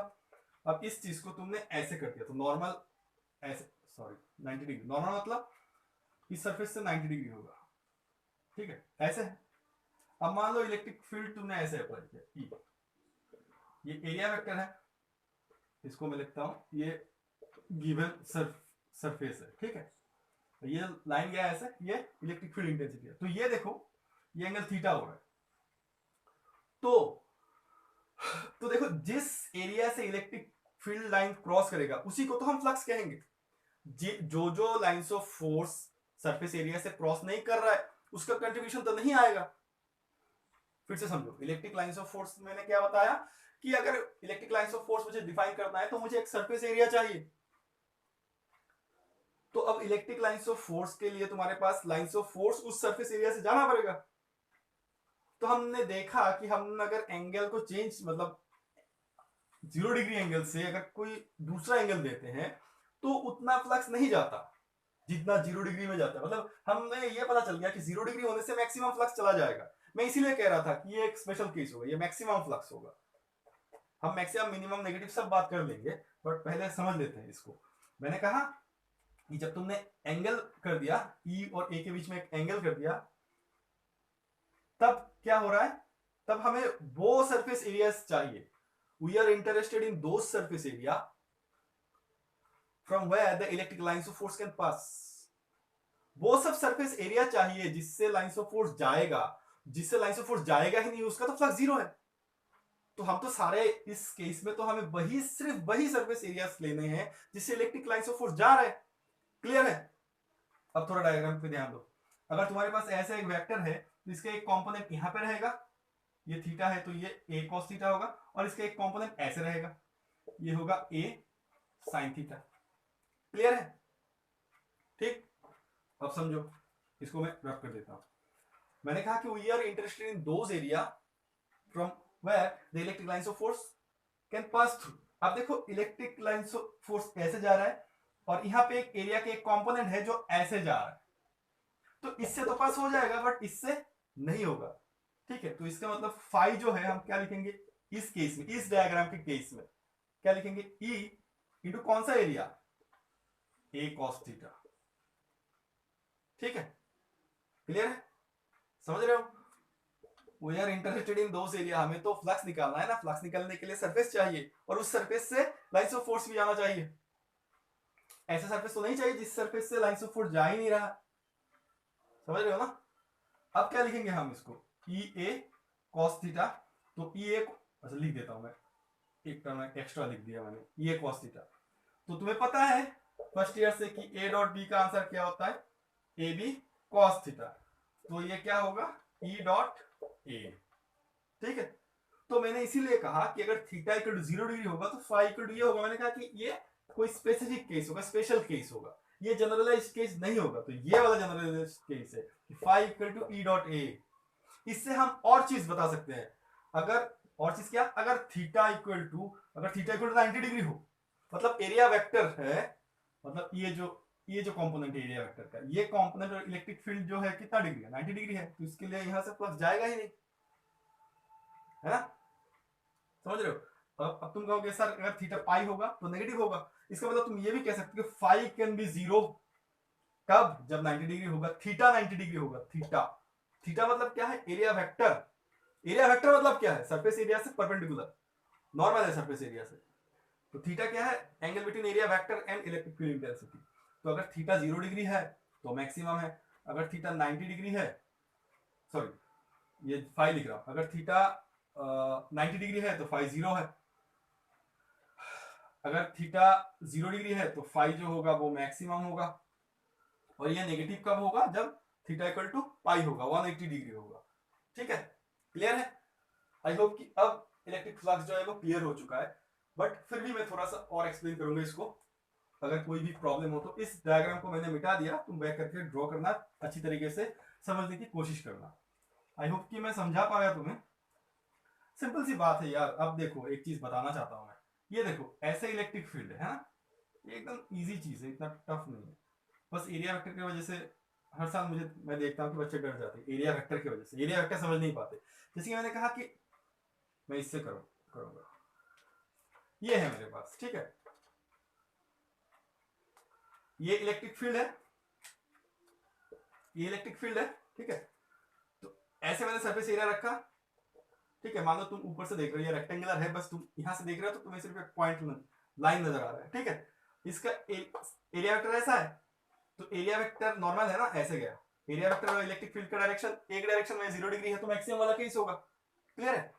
अब इस चीज को तुमने ऐसे कर दिया तो नॉर्मल ऐसे, सॉरी 90 डिग्री, नॉर्मल मतलब इस सरफेस से 90 डिग्री होगा, ठीक है, ऐसे है। अब मान लो इलेक्ट्रिक फील्ड तुमने ऐसे अप्लाई किया, ई, ये एरिया वेक्टर है, इसको मैं लिखता हूं, ये गिवन सरफेस है, ठीक है, ये लाइन गया ऐसे, ये इलेक्ट्रिक फील्ड इंटेंसिटी है, तो ये देखो ये एंगल थीटा हो रहा है, तो देखो जिस एरिया से इलेक्ट्रिक फील्ड लाइन क्रॉस करेगा उसी को तो हम फ्लक्स कहेंगे, जो lines of force surface area से क्रॉस नहीं कर रहा है उसका कंट्रीब्यूशन तो नहीं आएगा। फिर से समझो, इलेक्ट्रिक लाइंस ऑफ फोर्स मैंने क्या बताया कि अगर इलेक्ट्रिक लाइंस ऑफ फोर्स मुझे डिफाइन करना है तो मुझे एक सरफेस एरिया चाहिए, तो अब इलेक्ट्रिक लाइंस ऑफ फोर्स के लिए तुम्हारे पास लाइंस ऑफ फोर्स उस सरफेस एरिया से जाना पड़ेगा। तो हमने देखा कि हम अगर एंगल को चेंज, मतलब 0 डिग्री एंगल से अगर कोई दूसरा एंगल देते हैं तो उतना फ्लक्स नहीं जाता जितना 0 डिग्री में जाता है, मतलब हमें यह पता चल गया कि 0 डिग्री होने से मैक्सिमम फ्लक्स चला जाएगा। मैं इसीलिए कह रहा था कि ये एक स्पेशल केस होगा, ये मैक्सिमम फ्लक्स होगा, हम मैक्सिमम मिनिमम नेगेटिव सब बात कर लेंगे, बट पहले समझ लेते हैं इसको। मैंने कहा कि जब तुमने एंगल कर दिया, ई और ए के बीच में एक एंगल कर दिया, तब क्या हो रहा है, तब हमें वो सरफेस एरियाज चाहिए, we are interested in those surface area from where the electric lines of force can pass, वो सब सरफेस एरिया चाहिए जिससे लाइंस ऑफ फोर्स जाएगा, जिससे लाइंस ऑफ फोर्स जाएगा ही नहीं उसका तो फ्लक्स जीरो है। तो हम तो सारे इस केस में तो हमें वही, सिर्फ वही सरफेस एरियाज लेने हैं जिससे इलेक्ट्रिक लाइंस ऑफ फोर्स जा रहा है, क्लियर है। अब थोड़ा डायग्राम पे ध्यान दो, अगर तुम्हारे पास ऐसा एक वेक्टर है तो इसका एक कंपोनेंट यहां पे रहेगा, ये थीटा है तो ये a cos थीटा होगा, और इसका एक कंपोनेंट ऐसे रहेगा, ये होगा a sin थीटा, क्लियर है, ठीक। अब समझो, इसको मैं रफ कर देता हूं। मैंने कहा कि we are interested in those area from where the electric lines of force can pass through. अब देखो इलेक्ट्रिक लाइन फोर्स ऐसे जा रहा है और यहाँ पे एक एरिया के एक कंपोनेंट है जो ऐसे जा रहा है, तो इससे तो पास हो जाएगा बट इससे नहीं होगा। ठीक है, तो इसका मतलब फाई जो है हम क्या लिखेंगे इस केस में, इस डायग्राम के केस में क्या लिखेंगे, ई इंटू कौन सा एरिया, ए कॉस थीटा। ठीक है, क्लियर है, समझ रहे हो। We are interested in those area, हमें तो फ्लक्स निकालना है ना, फ्लक्स निकालने के लिए सरफेस चाहिए और उस सरफेस से लाइंस ऑफ फोर्स भी आना चाहिए। ऐसा सरफेस तो नहीं चाहिए जिस सरफेस से लाइंस ऑफ फोर्स जा ही नहीं रहा, समझ रहे हो ना। अब क्या लिखेंगे हम इसको, ई ए कॉस थीटा, तो ई ए, अच्छा लिख देता हूं मैं, एक टर्म एक्स्ट्रा लिख दिया मैंने, ई ए कॉस थीटा। तो तुम्हें पता है फर्स्ट ईयर से कि ए डॉट बी का आंसर क्या होता है, ए बी कॉस थीटा, तो ये क्या होगा ई डॉट ए। ठीक है, तो मैंने इसीलिए कहा कि अगर थीटा इक्वल टू 0 डिग्री होगा तो फाई इक्वल टू ये होगा, मैंने कहा कि ये कोई स्पेसिफिक केस होगा, स्पेशल केस होगा, ये जनरलाइज केस नहीं होगा। तो ये वाला जनरलाइज केस है कि phi equal to E dot A. इससे हम और चीज बता सकते हैं, अगर और चीज क्या, अगर थीटा इक्वल टू 90 डिग्री हो, मतलब एरिया वेक्टर है, मतलब ये जो कंपोनेंट एरिया वेक्टर का, ये कंपोनेंट और इलेक्ट्रिक फील्ड जो है कितना डिग्री है, 90 डिग्री है, तो इसके लिए यहां से फ्लक्स जाएगा ही नहीं, है ना, समझ रहे हो। अब तुम कहोगे सर अगर थीटा पाई होगा तो नेगेटिव होगा, इसका मतलब तुम ये भी कह सकते हो फाई कैन बी 0 कब, जब 90 डिग्री होगा, थीटा 90 डिग्री होगा। थीटा थीटा मतलब क्या है, एरिया वेक्टर। एरिया वेक्टर मतलब क्या है, सरफेस एरिया से परपेंडिकुलर, नॉर्मल है सरफेस एरिया से। तो थीटा क्या है, angle between area vector and electric field intensity. तो अगर थीटा 0 डिग्री है तो मैक्सिमम है, अगर थीटा 90 डिग्री है, सॉरी ये फाई लिख रहा हूं, अगर थीटा 90 डिग्री है तो फाई 0 है, अगर थीटा 0 डिग्री है तो फाई जो होगा वो मैक्सिमम होगा, और ये नेगेटिव कब होगा, जब थीटा इक्वल टू पाई होगा, 180 डिग्री होगा। ठीक है, क्लियर है। आई होप कि अब इलेक्ट्रिक फ्लक्स जो है वो क्लियर हो चुका है, बट फिर भी मैं थोड़ा सा और एक्सप्लेन करूंगा इसको। अगर कोई भी प्रॉब्लम हो तो इस डायग्राम को मैंने मिटा दिया, तुम बैक करके ड्रॉ करना, अच्छी तरीके से समझने की कोशिश करना। आई होप कि मैं समझा पाया तुम्हें, सिंपल सी बात है यार। अब देखो एक चीज बताना चाहता हूं मैं, ये देखो ऐसे इलेक्ट्रिक फील्ड है ना, ये एकदम इजी चीज है, इतना टफ नहीं है। बस एरिया वेक्टर की वजह से हर साल मैं देखता हूँ कि बच्चे डर जाते हैं एरिया वेक्टर की वजह से, एरिया वेक्टर समझ नहीं पाते। जैसे कि मैंने कहा कि मैं इससे करूंगा, ये है मेरे पास, ठीक है, ये इलेक्ट्रिक फील्ड है, ये इलेक्ट्रिक फील्ड है, ठीक है। तो ऐसे मैंने सरफेस एरिया रखा, ठीक है, मान लो तुम ऊपर से देख रहे हो, ये रेक्टेंगुलर है, बस तुम यहां से देख रहे हो तो तुम्हें सिर्फ एक पॉइंट लाइन नजर आ रहा है, ठीक है। इसका एरिया वेक्टर ऐसा है, तो एरिया वेक्टर नॉर्मल है ना, ऐसे गया, एरिया वेक्टर और इलेक्ट्रिक फील्ड का डायरेक्शन एक डायरेक्शन में 0 डिग्री है, तो मैक्सिमम वाला केस होगा, क्लियर है।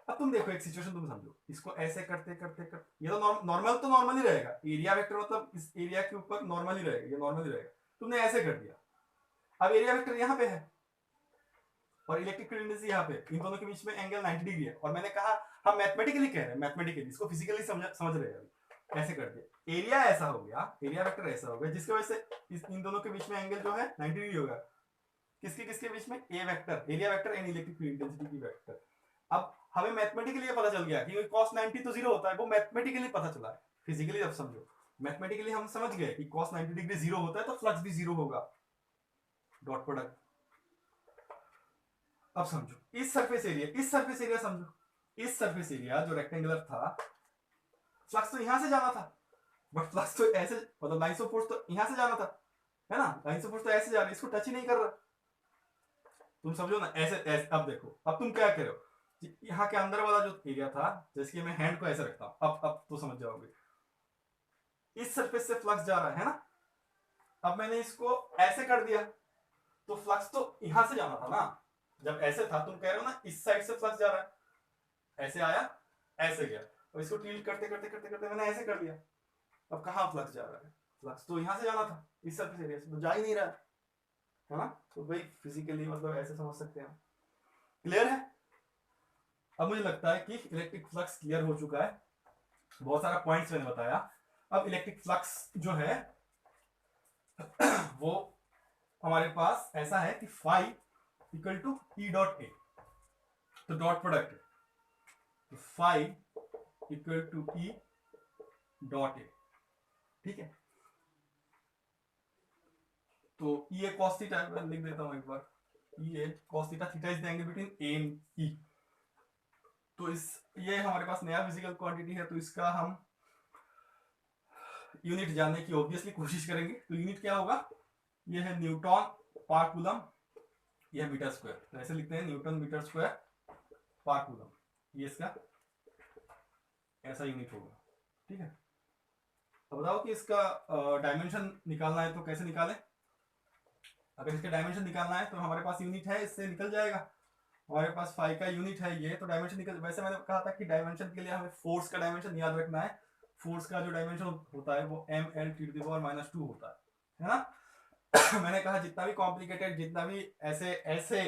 अब तुम देखो एक सिचुएशन, तुम समझो इसको, ऐसे करते करते करते, ये तो नॉर्मल तो नॉर्मल ही रहेगा, एरिया वेक्टर मतलब इस एरिया के ऊपर नॉर्मल ही रहेगा, ये नॉर्मल ही रहेगा, तुमने ऐसे कर दिया। अब एरिया वेक्टर यहाँ पे है और इलेक्ट्रिक फील्ड इंटेंसिटी यहाँ पे, इन दोनों के बीच में एंगल 90 डिग्री है, और मैंने कहा हम मैथमेटिकली कह रहे हैं, मैथमेटिकली इसको फिजिकली समझ रहे हैं अभी, ऐसे कर दिया, एरिया ऐसा हो गया, एरिया वेक्टर ऐसा हो गया, जिसकी वजह से इन दोनों के बीच में एंगल जो है 90 डिग्री होगा, किसके किसके बीच में, A vector, area vector and electric field intensity की वेक्टर। अब हमें मैथमेटिकली पता चल गया कि cos 90 तो 0 होता है, वो मैथमेटिकली पता चला है, फिजिकली अब समझो, मैथमेटिकली हम समझ गए कि cos 90 डिग्री 0 होता है तो फ्लक्स भी 0 होगा, डॉट प्रोडक्ट। अब समझो इस सरफेस एरिया समझो, इस सरफेस एरिया जो रेक्टेंगुलर था, फ्लक्स तो यहां से जाना था, बट फ्लक्स तो ऐसे, मतलब लाइंस ऑफ फोर्स तो यहां से जाना था, है ना, लाइंस ऑफ फोर्स तो ऐसे जा रही है, इसको टच ही नहीं कर रहा, तुम समझो ना, ऐसे। अब देखो, अब तुम क्या कह रहे हो, यहाँ के अंदर वाला जो एरिया था, जैसे कि मैं हैंड को ऐसे रखता हूं, अब तो समझ जाओगे, इस सरफेस से फ्लक्स जा रहा है ना, अब मैंने इसको ऐसे कर दिया, तो फ्लक्स तो यहां से जाना था ना, जब ऐसे था, तुम कह रहे हो ना इस साइड से फ्लक्स जा रहा है, ऐसे आया ऐसे गया, और इसको टील्ट करते करते करते करते मैंने ऐसे कर दिया, अब कहां फ्लक्स जा रहा है, फ्लक्स तो यहां से जाना था, इस सरफेस एरिया से तो जा ही नहीं रहा है ना, तो भाई फिजिकली मतलब ऐसे समझ सकते हैं, क्लियर है। अब मुझे लगता है कि इलेक्ट्रिक फ्लक्स क्लियर हो चुका है, बहुत सारा पॉइंट्स मैंने बताया। अब इलेक्ट्रिक फ्लक्स जो है वो हमारे पास ऐसा है कि phi equal to E dot A, तो डॉट प्रोडक्ट है, तो phi equal to E dot A, ठीक है। तो ये cos थीटा मैं लिख देता हूं एक बार, ये cos theta, theta is the angle between A and E. तो इस ये हमारे पास नया फिजिकल क्वांटिटी है, तो इसका हम यूनिट जानने की ऑब्वियसली कोशिश करेंगे। तो यूनिट क्या होगा, ये है न्यूटन पर कूलम, ये है मीटर स्क्वायर, तो ऐसे लिखते हैं न्यूटन मीटर स्क्वायर पर कूलम, ये इसका ऐसा यूनिट होगा, ठीक है। अब बताओ कि इसका डायमेंशन निकालना है तो कैसे निकालें। अगर इसके डायमेंशन निकालना है तो हमारे पास यूनिट है, इससे निकल जाएगा। हमारे पास फाई का यूनिट है ये, तो डायमेंशन निकल, वैसे मैंने कहा था कि डायमेंशन के लिए हमें फोर्स का डायमेंशन याद रखना है। फोर्स का जो डायमेंशन होता है वो ml⁻² होता है ना। मैंने कहा जितना भी कॉम्प्लिकेटेड, जितना भी ऐसे ऐसे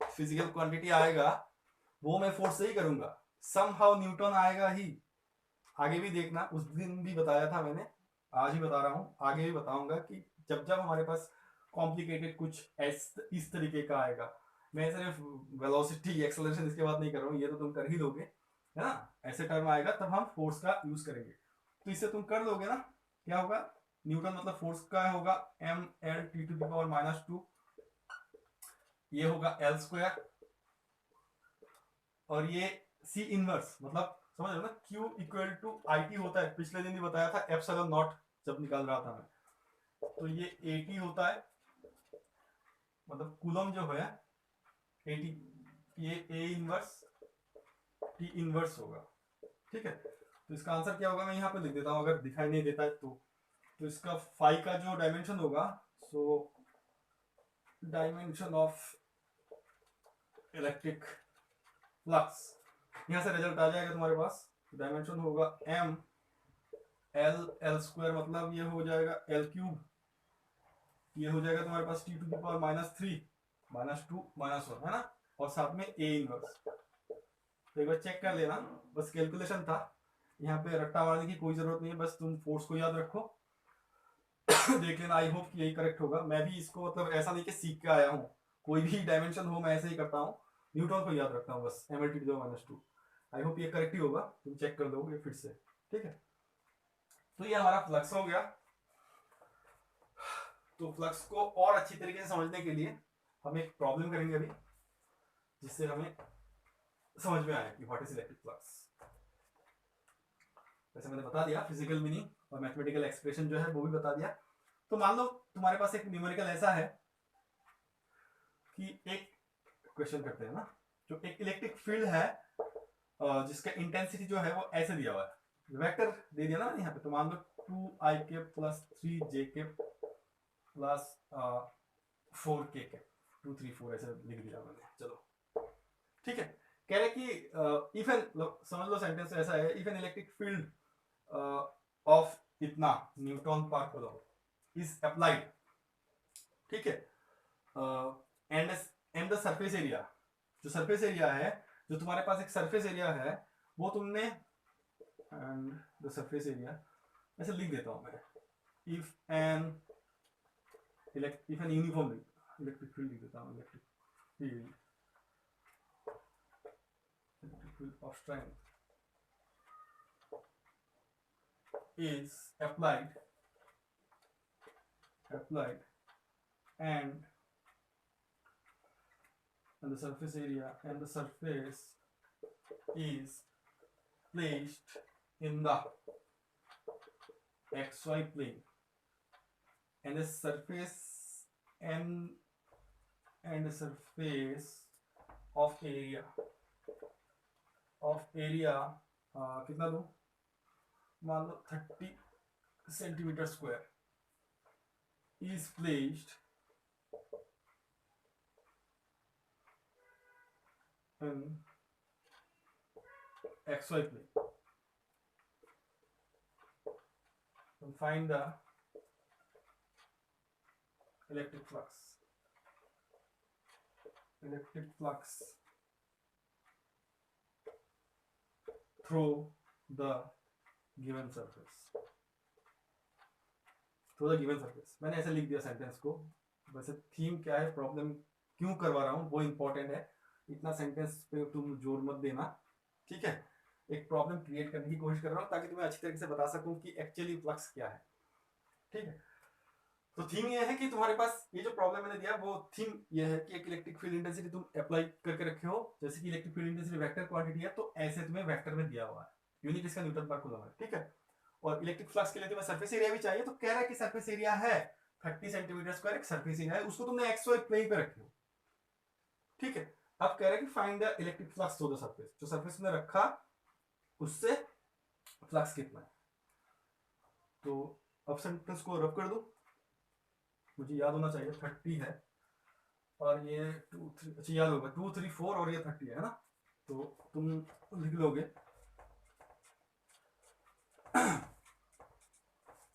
फिजिकल क्वांटिटी आएगा वो मैं फोर्स से ही करूंगा, समहाउ न्यूटन आएगा ही। आगे भी देखना, उस दिन भी बताया था मैंने, आज ही बता रहा हूँ, आगे भी बताऊंगा कि जब जब हमारे पास कॉम्प्लिकेटेड कुछ इस तरीके का आएगा, मैं सिर्फ वेलोसिटी एक्सेलरेशन इसके बाद नहीं कर रहा हूँ, ये तो तुम कर ही लोगे, है ना। ऐसे टर्म आएगा तब हम फोर्स का यूज करेंगे, तो इससे तुम कर लोगे ना। क्या होगा, न्यूटन मतलब फोर्स का होगा ml⁻², ये होगा l स्क्वायर, और ये c इनवर्स मतलब समझ रहे हो ना, Q इक्वल टू IT होता है, पिछले दिन भी बताया था एप्सिलॉन नॉट जब निकाल रहा था मैं। तो ये AT होता है, मतलब कूलम जो है AT, ये A इनवर्स T इनवर्स होगा, ठीक है। तो इसका आंसर क्या होगा, मैं यहाँ पे लिख देता हूँ अगर दिखाई नहीं देता है तो इसका फाई का जो डायमेंशन होगा, so dimension of electric flux, यहाँ से रिजल्ट आ जाएगा तुम्हारे पास। डायमेंशन होगा m l स्क्वायर, मतलब ये हो जाएगा l³, ये हो जाएगा तुम्हारे पास t⁻³ -2 -1 है ना, और साथ में a इनवर्स। तो एक बार चेक कर लेना, बस कैलकुलेशन था, यहाँ पे रट्टा मारने की कोई जरूरत नहीं है, बस तुम फोर्स को याद रखो। देख लेना, आई होप कि यही करेक्ट होगा। मैं भी इसको मतलब ऐसा नहीं कि सीख के आया हूँ, कोई भी डायमेंशन हो मैं ऐसे ही करता हूँ, न्यूटन को याद रखता हूँ बस, ml⁻²। आई होप ये करेक्ट ही होगा, तुम चेक कर लोगे फिर से, ठीक है। तो ये हमारा फ्लक्स हो गया। तो फ्लक्स को और अच्छी तरीके से समझने के लिए हम एक प्रॉब्लम करेंगे अभी, जिससे हमें समझ में आए कि व्हाट इज इलेक्ट्रिक फ्लक्स। वैसे मैंने बता दिया फिजिकल मीनिंग, और मैथमेटिकल एक्सप्रेशन जो है वो भी बता दिया। तो मान लो तुम्हारे पास एक न्यूमेरिकल ऐसा है कि एक क्वेश्चन करते हैं ना, जो एक इलेक्ट्रिक फील्ड है जिसका इंटेंसिटी जो है वो ऐसे दिया हुआ है, वेक्टर दे दिया ना यहाँ पे। तो मान लो 2ik + 3j प्लस 4k, 2 3 4 ऐसे लिख दिया मैंने, चलो ठीक है। कह रहे कि इफ एन, समझ लो सेंटेंस ऐसा है, if an electric field of इतना न्यूटन पर कूलम इज अप्लाइड, ठीक है, एंड द सरफेस एरिया, जो सरफेस एरिया है, जो तुम्हारे पास एक सरफेस एरिया है वो तुमने, एंड द सरफेस एरिया ऐसे लिख देता हूं मैं, if an uniform electric field लिख देता हूं, electric field of strength is applied and the surface area and the surface is placed in the xy plane, and the surface and the surface of area कितना दूं, मान लो 30 centimetre square is placed in xy plane, and find the electric flux through the given surface, मैंने ऐसे लिख दिया सेंटेंस को। वैसे थीम क्या है, प्रॉब्लम क्यों करवा रहा हूं वो इंपॉर्टेंट है, इतना सेंटेंस पे तुम जोर मत देना, ठीक है। एक प्रॉब्लम क्रिएट करने की कोशिश कर रहा हूँ ताकि तुम्हें अच्छी तरीके से बता सकूं कि एक्चुअली फ्लक्स क्या है। ठीक है, तो थीम ये है कि तुम्हारे पास ये जो प्रॉब्लम मैंने दिया वो थीम ये है कि एक इलेक्ट्रिक फील्ड इंटेंसिटी तुम अप्लाई करके रखे हो, जैसे कि electric field intensity vector quantity है, तो ऐसे तुम्हें वेक्टर में दिया हुआ है, यूनिट इसका न्यूटन पर कूलम है। ठीक है, और इलेक्ट्रिक फ्लक्स के लिए तुम्हें सरफेस एरिया भी चाहिए, तो कह रहा है कि सरफेस एरिया है 30 सेंटीमीटर स्क्वायर, एक सरफेस एरिया है, उसको तुमने एक्स वाई प्लेन पे रखे हो। ठीक है, अब कह रहा है कि find the electric flux through the surface, जो सरफेस में रखा उससे फ्लक्स कितना है। तो अब सेंटेंस को रब कर दो, मुझे याद होना चाहिए 30 है और ये 2 3, अच्छा याद होगा 2 3 4 और ये 30 है ना, तो तुम लिख लोगे।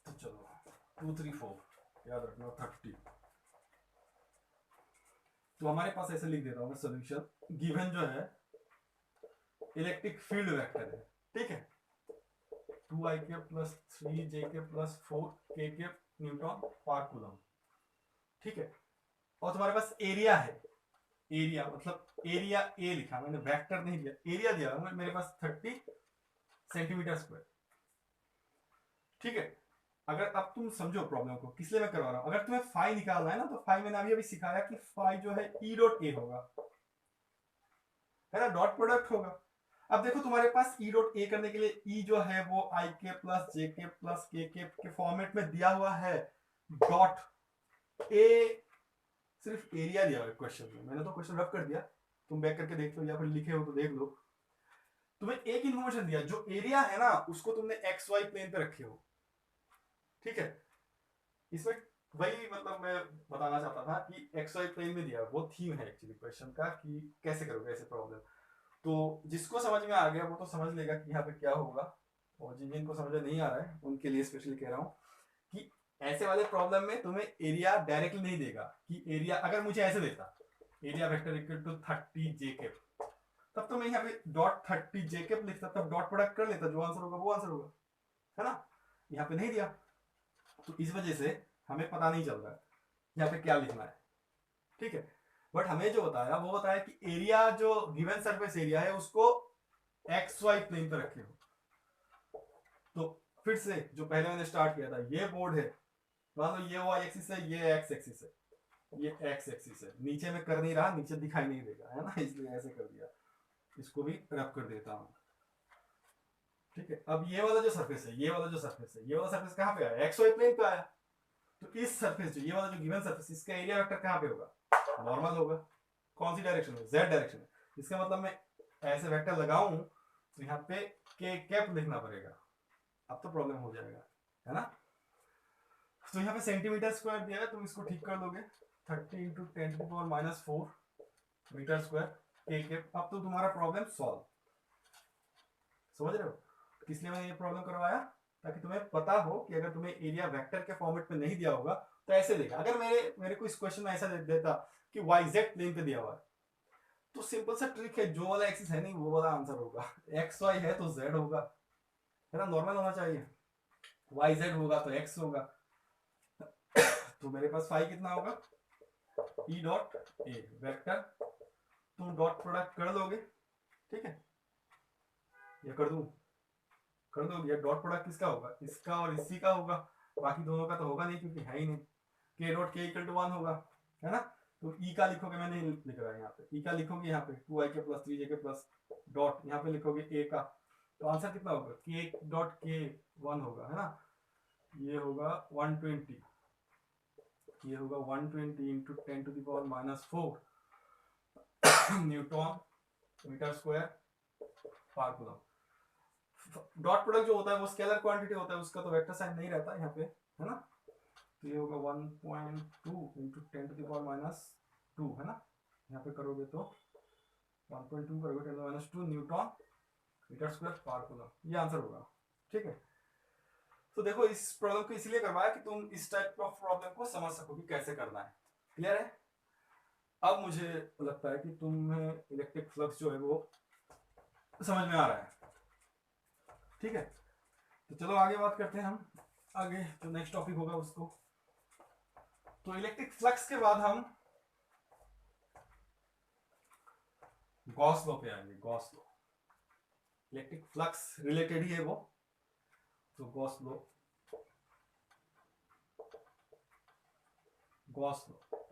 तो चलो 2 3 4 याद रखना 30, तो हमारे पास ऐसे लिख देता हूँ मैं सोल्यूशन, गिवन जो है इलेक्ट्रिक फील्ड वेक्टर है। ठीक है, 2ik plus 3jk plus 4kk Newton पर कूलम। ठीक है, और तुम्हारे पास एरिया है, एरिया मतलब एरिया ए लिखा मैंने, वेक्टर नहीं दिया, एरिया दिया मेरे पास 30 सेंटीमीटर स्क्वायर। ठीक है, अगर अब तुम समझो प्रॉब्लम को किस लिए मैं करवा रहा हूं, अगर तुम्हें फाई निकालना है ना, तो फाई मैंने अभी अभी सिखाया कि फाई जो है ई डॉट ए होगा, है ना, डॉट प्रोडक्ट होगा। अब देखो तुम्हारे पास ई डॉट ए करने के लिए ई जो है वो आई के प्लस जे के प्लस के फॉर्मेट में दिया हुआ है, डॉट ए सिर्फ एरिया दिया हुआ है क्वेश्चन में, मैंने तो क्वेश्चन रफ कर दिया, तुम बैक करके देख लो या फिर लिखे हो तो देख लो। तुम्हें एक इन्फॉर्मेशन दिया, जो एरिया है ना उसको तुमने एक्स वाई प्लेन पे रखे हो। ठीक है, इसमें वही मतलब मैं बताना चाहता था कि एक्स वाई प्लेन में दिया, वो थीम है एक्चुअली क्वेश्चन का कि कैसे करोगे ऐसे प्रॉब्लम। तो जिसको समझ में आ गया वो तो समझ लेगा कि यहाँ पे क्या होगा, और जिनको समझ में नहीं आ रहा है उनके लिए स्पेशली कह रहा हूँ कि ऐसे वाले प्रॉब्लम में तुम्हें एरिया डायरेक्टली नहीं देगा, कि एरिया अगर मुझे ऐसे देता एरिया वेक्टर इक्वल टू 30 जेकेप, तब तो मैं यहाँ पे डॉट 30 जेकेप लिखता, तब डॉट प्रोडक्ट कर लेता, जो आंसर होगा वो आंसर होगा, है ना। यहाँ पे नहीं दिया, तो इस वजह से हमें पता नहीं चल रहा है यहाँ पे क्या लिखना है। ठीक है, बट हमें जो बताया वो बताया कि एरिया जो गिवन सरफेस एरिया है उसको एक्स वाई प्लेन पे रखे हो। तो फिर से जो पहले मैंने स्टार्ट किया था, ये बोर्ड है, मान लो ये वाई एक्सिस है, ये एक्स एक्सिस है, ये एक्स एक्सिस है, नीचे में कर नहीं रहा, नीचे दिखाई नहीं देगा, है ना, इसलिए ऐसे कर दिया, इसको भी रब कर देता हूं। ठीक है, अब ये वाला जो सरफेस है, ये वाला जो सरफेस है, ये वाला सरफेस कहां पे आया, एक्स वाई प्लेन पे आया, तो इस सरफेस जो ये वाला जो गिवन सरफेस, इसका एरिया वेक्टर कहां पे होगा, नॉर्मल होगा, कौन सी डायरेक्शन में, जेड डायरेक्शन में। इसका मतलब मैं ऐसे वेक्टर लगाऊं तो यहाँ पे के कैप लिखना पड़ेगा, अब तो प्रॉब्लम हो जाएगा, है ना। तो यहाँ पे सेंटीमीटर स्क्वायर दिया है, तुम इसको ठीक कर दोगे, 30 इंटू 10⁻⁴ मीटर स्क्वायर के कैप। अब तो तुम्हारा प्रॉब्लम सॉल्व, समझ रहे हो किस लिए मैंने ये प्रॉब्लम करवाया, ताकि तुम्हें पता हो कि अगर तुम्हें एरिया वेक्टर के फॉर्मेट में नहीं दिया होगा तो ऐसे देगा। अगर मेरे को इस क्वेश्चन में ऐसा देता कि वाई जेड प्लेन पे दिया हुआ है, तो सिंपल सा ट्रिक है, जो वाला एक्सिस है नहीं वो वाला आंसर होगा, एक्स वाई है तो जेड होगा, है ना, नॉर्मल होना चाहिए, वाई जेड होगा तो एक्स होगा। तो मेरे पास फाई कितना होगा, ई डॉट ए वेक्टर, तुम डॉट प्रोडक्ट कर दोगे, ठीक है, ये कर दो, ये डॉट प्रोडक्ट किसका होगा, इसका और इसी का होगा, बाकी दोनों का तो होगा नहीं क्योंकि है ही नहीं, के डॉट के इक्वल टू 1 होगा, है ना। तो ई का लिखोगे, मैंने लिख रहा है यहाँ पे, ई का लिखोगे यहाँ पे 2ik plus 3jk plus dot, यहाँ पे लिखोगे ए का, तो आंसर कितना होगा, के डॉट के 1 होगा, है ना, ये होगा 120, ये होगा 120 इंटू 10⁻⁴ न्यूटन मीटर स्क्वायर पर कूलम। डॉट प्रोडक्ट जो होता है वो स्केलर क्वांटिटी होता है, उसका तो वेक्टर साइन नहीं रहता यहाँ पे, है ना। तो ये होगा 1.2 इंटू 10⁻⁻2, है ना, यहाँ पे करोगे तो 1.2 करोगे 10⁻2 न्यूटन मीटर स्क्वायर पर कूलम, ये आंसर होगा। ठीक है, तो देखो इस प्रॉब्लम को इसलिए करवाया कि तुम इस टाइप ऑफ प्रॉब्लम को समझ सको कि कैसे करना है, क्लियर है। अब मुझे लगता है कि तुम्हें इलेक्ट्रिक फ्लक्स जो है वो समझ में आ रहा है, ठीक है। तो चलो आगे बात करते हैं हम, आगे जो नेक्स्ट टॉपिक होगा उसको। तो इलेक्ट्रिक फ्लक्स के बाद हम गॉस लॉ पे आएंगे, Gauss law. Electric flux related ही है वो। तो Gauss law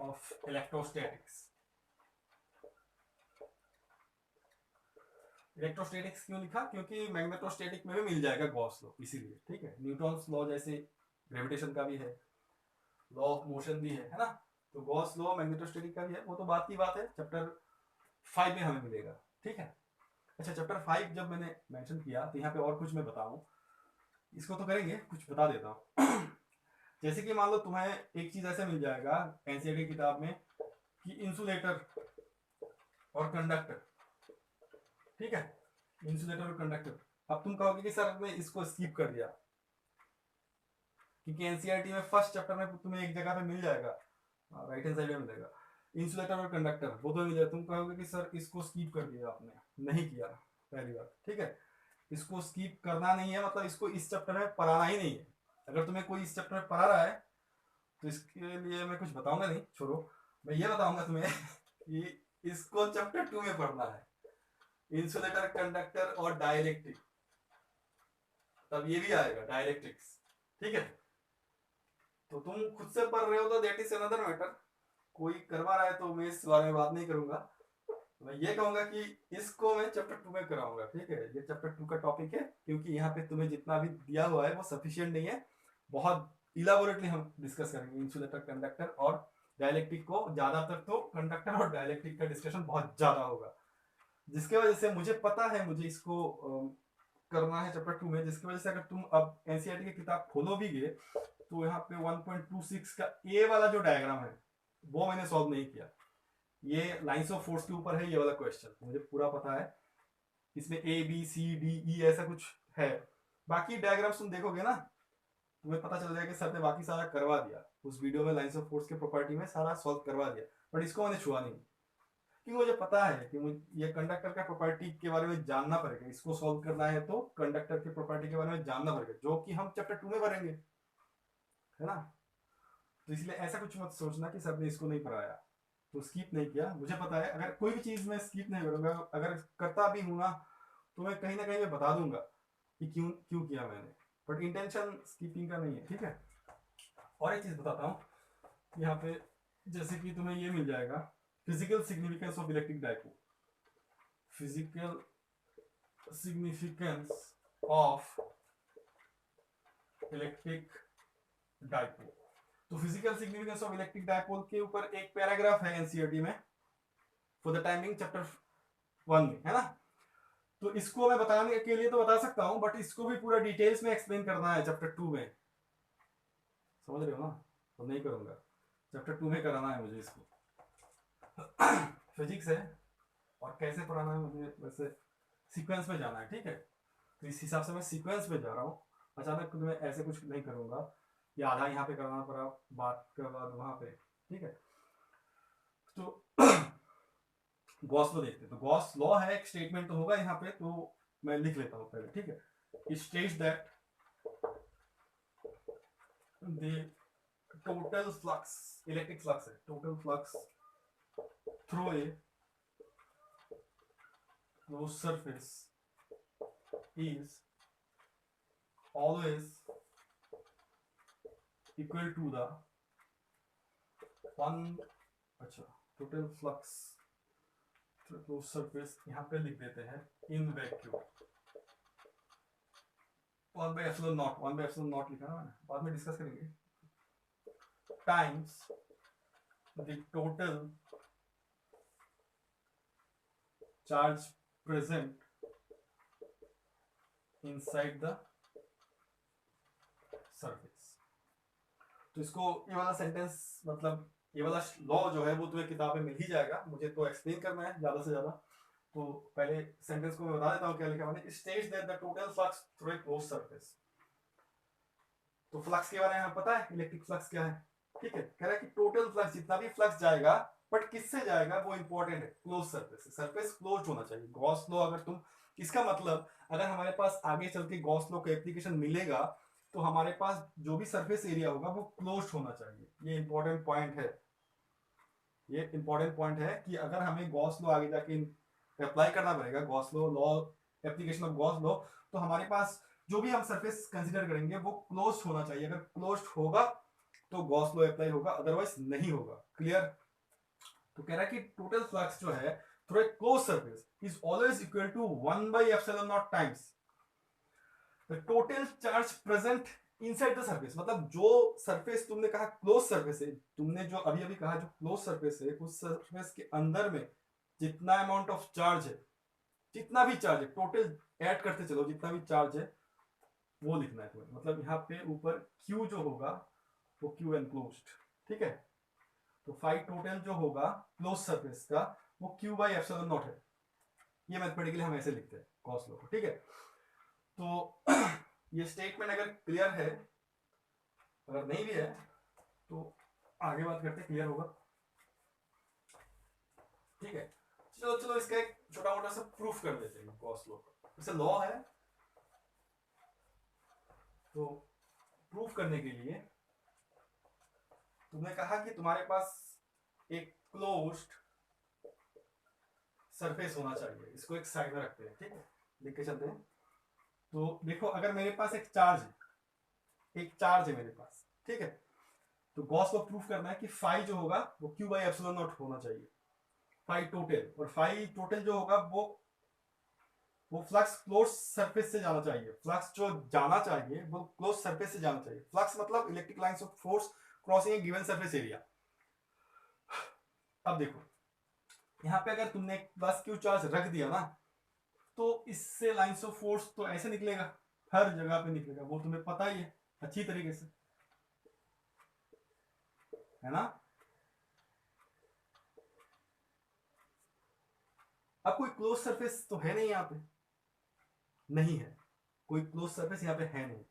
of electrostatics. Electrostatics क्यों लिखा? क्योंकि मैग्नेटोस्टैटिक में भी मिल जाएगा गॉस लॉ, इसीलिए। ठीक है, न्यूटन्स लॉ जैसे ग्रेविटेशन का भी है, लॉ ऑफ मोशन भी है ना। तो गॉस लॉ मैग्नेटोस्टैटिक का भी है, वो तो बात की बात है, चैप्टर 5 में हमें मिलेगा। ठीक है। अच्छा, चैप्टर 5 जब मैंने मेंशन किया तो यहाँ पे और कुछ मैं बताऊं, इसको तो करेंगे, कुछ बता देता हूँ। जैसे कि मान लो तुम्हें एक चीज ऐसे मिल जाएगा एनसीईआरटी किताब में कि इंसुलेटर और कंडक्टर। ठीक है, इंसुलेटर और कंडक्टर। अब तुम कहोगे कि सर मैं इसको स्किप कर दिया, क्योंकि एनसीईआरटी में फर्स्ट चैप्टर में तुम्हें एक जगह पे मिल जाएगा, राइट हैंड साइड में मिलेगा इंसुलेटर और कंडक्टर, वो तो मिल जाएगा। तुम कहोगे कि सर इसको स्किप कर दिया आपने, नहीं किया, पहली बात। ठीक है, इसको स्किप करना नहीं है, मतलब इसको इस चैप्टर में पढ़ाना ही नहीं है। अगर तुम्हें कोई इस चैप्टर में पढ़ा रहा है तो इसके लिए मैं कुछ बताऊंगा नहीं, छोड़ो। मैं ये बताऊंगा तुम्हें कि इसको चैप्टर 2 में पढ़ना है, इंसुलेटर, कंडक्टर और डाइलेक्ट्रिक। तब ये भी आएगा डाइलेक्ट्रिक्स। ठीक है, तो तुम खुद से पढ़ रहे हो तो दैट इज अनदर मैटर, कोई करवा रहा है तो मैं इस बारे में बात नहीं करूंगा। मैं ये कहूंगा कि इसको मैं चैप्टर 2 में कराऊंगा। ठीक है, ये चैप्टर 2 का टॉपिक है, क्योंकि यहाँ पे तुम्हें जितना भी दिया हुआ है वो सफिशिएंट नहीं है। बहुत इलाबोरेटली हम डिस्कस करेंगे इंसुलेटर, कंडक्टर और डाइलेक्ट्रिक को। ज्यादातर तो कंडक्टर और डाइलेक्ट्रिक का डिस्कशन बहुत ज्यादा होगा, जिसके वजह से मुझे पता है मुझे इसको करना है चैप्टर 2 में। जिसकी वजह से अगर तुम अब एनसीईआरटी की किताब खोलो भी गए तो यहाँ पे 1.26 का ए वाला जो डायग्राम है वो मैंने सॉल्व नहीं किया। ये लाइंस ऑफ फोर्स के ऊपर है ये वाला क्वेश्चन, मुझे पूरा पता है। इसमें A B C D E ऐसा कुछ है। बाकी डायग्राम्स तुम देखोगे ना, तुम्हें पता चल जाएगा कि सर ने बाकी सारा करवा दिया उस वीडियो में, लाइंस ऑफ फोर्स के प्रॉपर्टी में सारा सॉल्व करवा दिया, बट इसको मैंने छुआ नहीं, क्योंकि मुझे पता है कि मुझे ये कंडक्टर का प्रॉपर्टी के बारे में जानना पड़ेगा। इसको सॉल्व करना है तो कंडक्टर की प्रॉपर्टी के बारे में जानना पड़ेगा, जो कि हम चैप्टर 2 में भरेंगे, है ना। तो इसलिए ऐसा कुछ मत सोचना कि सर ने इसको नहीं पढ़ाया तो स्किप नहीं किया। मुझे पता है अगर कोई भी चीज मैं स्किप नहीं करूंगा, अगर करता भी हूं ना तो मैं कहीं ना कहीं मैं बता दूंगा कि क्यों क्यों किया मैंने, बट इंटेंशन स्किपिंग का नहीं है। ठीक है, और एक चीज बताता हूँ यहाँ पे, जैसे कि तुम्हें ये मिल जाएगा physical significance of electric dipole. Physical significance of electric dipole. तो physical significance of electric dipole के ऊपर एक पैराग्राफ है एनसीईआरटी में फॉर द टाइमिंग चैप्टर 1 में, है ना। तो इसको मैं बताने के लिए तो बता सकता हूं, बट इसको भी पूरा डिटेल्स में एक्सप्लेन करना है चैप्टर 2 में, समझ रहे हो ना। तो नहीं करूंगा, चैप्टर 2 में कराना है मुझे इसको। फिजिक्स है और कैसे पढ़ाना है मुझे, वैसे सीक्वेंस में जाना है। ठीक है, तो इस हिसाब से मैं सीक्वेंस में जा रहा हूँ। अचानक मैं ऐसे कुछ नहीं करूंगा या आधा यहाँ पे कराना पड़ा बात के बाद वहां पे। ठीक है, तो गॉस लॉ देखते हैं। तो गॉस लॉ है, एक स्टेटमेंट तो होगा यहाँ पे, तो मैं लिख लेता हूँ पहले। ठीक है, it states that the total flux, electric flux है, total flux through a closed surface is always equal to the one, अच्छा, total flux through closed surface यहाँ पे लिख देते हैं in vacuum 1 by epsilon naught, 1 by epsilon naught लिखा है, बाद में डिस्कस करेंगे, times the total charge present inside the surface। तो इसको ये वाला सेंटेंस, मतलब ये वाला लॉ जो है वो तुम्हें किताब में मिल ही जाएगा, मुझे तो एक्सप्लेन करना है ज्यादा से ज्यादा। तो पहले सेंटेंस को मैं बता देता हूँ क्या लिखा मैंने। States that the total flux through a closed surface. तो फ्लक्स के बारे में हमें पता है, इलेक्ट्रिक फ्लक्स क्या है। ठीक है, कह रहा है कि टोटल फ्लक्स जितना भी फ्लक्स जाएगा, बट किससे जाएगा वो इंपॉर्टेंट है, क्लोज सरफेस से। सरफेस क्लोज होना चाहिए। गॉस लॉ अगर तुम, इसका मतलब अगर हमारे पास आगे चल के गॉस लॉ का एप्लीकेशन मिलेगा तो हमारे पास जो भी सरफेस एरिया होगा वो क्लोज होना चाहिए। ये इंपॉर्टेंट पॉइंट है, ये इंपॉर्टेंट पॉइंट है कि अगर हमें गॉस लॉ आगे जाके अप्लाई करना पड़ेगा, Gauss law application of Gauss law, तो हमारे पास जो भी हम सरफेस कंसीडर करेंगे वो क्लोज्ड होना चाहिए। अगर क्लोज्ड होगा तो गॉस लॉ अप्लाई होगा, अदरवाइज नहीं होगा। क्लियर? तो कह रहा है कि टोटल फ्लक्स जो है through a close surface is always equal to 1 by epsilon naught times the total charge present inside the surface. मतलब जो सरफेस तुमने कहा क्लोज सरफेस है, तुमने जो अभी अभी कहा जो क्लोज सरफेस है, उस सरफेस के अंदर में जितना अमाउंट ऑफ चार्ज है, जितना भी चार्ज है टोटल ऐड करते चलो, जितना भी चार्ज है वो लिखना है तुम्हें। मतलब यहाँ पे ऊपर Q जो होगा वो Q एनक्लोज्ड, ठीक है। तो फाइव टोटल जो होगा क्लोज सरफेस का वो Q बाई एप्सिलॉन नॉट है। ये मैथमेटिकली हम ऐसे लिखते हैं गॉस लॉ को, ठीक है। तो ये स्टेटमेंट अगर क्लियर है, अगर नहीं भी है तो आगे बात करते, क्लियर होगा, ठीक है। चलो चलो इसका एक छोटा मोटा सा प्रूफ कर देते हैं गॉस लॉ का। जैसे लॉ है तो प्रूफ करने के लिए तुमने कहा कि तुम्हारे पास एक क्लोज्ड सरफेस होना चाहिए। इसको एक साइड में रखते हैं, ठीक है, लिख के चलते हैं। तो देखो अगर मेरे पास एक चार्ज है, एक चार्ज है मेरे पास, ठीक है, तो गॉस लॉ प्रूफ करना है कि फाई जो होगा वो Q बाई एप्सिलॉन नॉट होना चाहिए, फाई टोटल। और फाई टोटल जो होगा वो फ्लक्स क्लोज सरफेस से जाना चाहिए। फ्लक्स जो जाना चाहिए वो क्लोज सरफेस से जाना चाहिए। फ्लक्स मतलब electric lines of force crossing A given surface area. अब देखो यहाँ पे अगर तुमने प्लस क्यू चार्ज रख दिया ना, तो इससे लाइंस ऑफ फोर्स तो ऐसे निकलेगा, हर जगह पे निकलेगा, वो तुम्हें पता ही है अच्छी तरीके से, है ना। अब कोई क्लोज सरफेस तो है नहीं यहाँ पे, नहीं है कोई क्लोज सरफेस यहाँ पे है नहीं।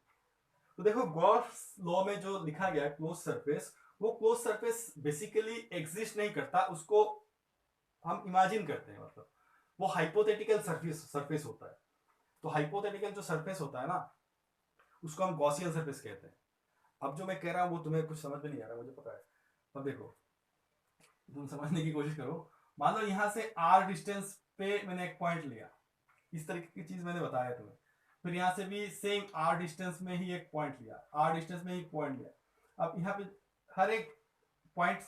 तो देखो गॉस लॉ में जो लिखा गया है क्लोज सरफेस, वो क्लोज सरफेस बेसिकली एग्जिस्ट नहीं करता, उसको हम इमेजिन करते हैं। मतलब वो हाइपोथेटिकल सरफेस होता है। तो हाइपोथेटिकल जो सरफेस होता है ना, उसको हम गॉसियन सरफेस कहते हैं। अब जो मैं कह रहा हूं वो तुम्हें कुछ समझ में नहीं आ रहा, मुझे पता है। अब देखो तुम समझने की कोशिश करो। मान लो यहां से r डिस्टेंस पे मैंने एक पॉइंट लिया, इस तरीके की चीज मैंने बताया तुम्हें। फिर यहां से भी सेम r डिस्टेंस में ही एक पॉइंट लिया, r डिस्टेंस में ही पॉइंट लिया। अब यहाँ पे हर एक पॉइंट,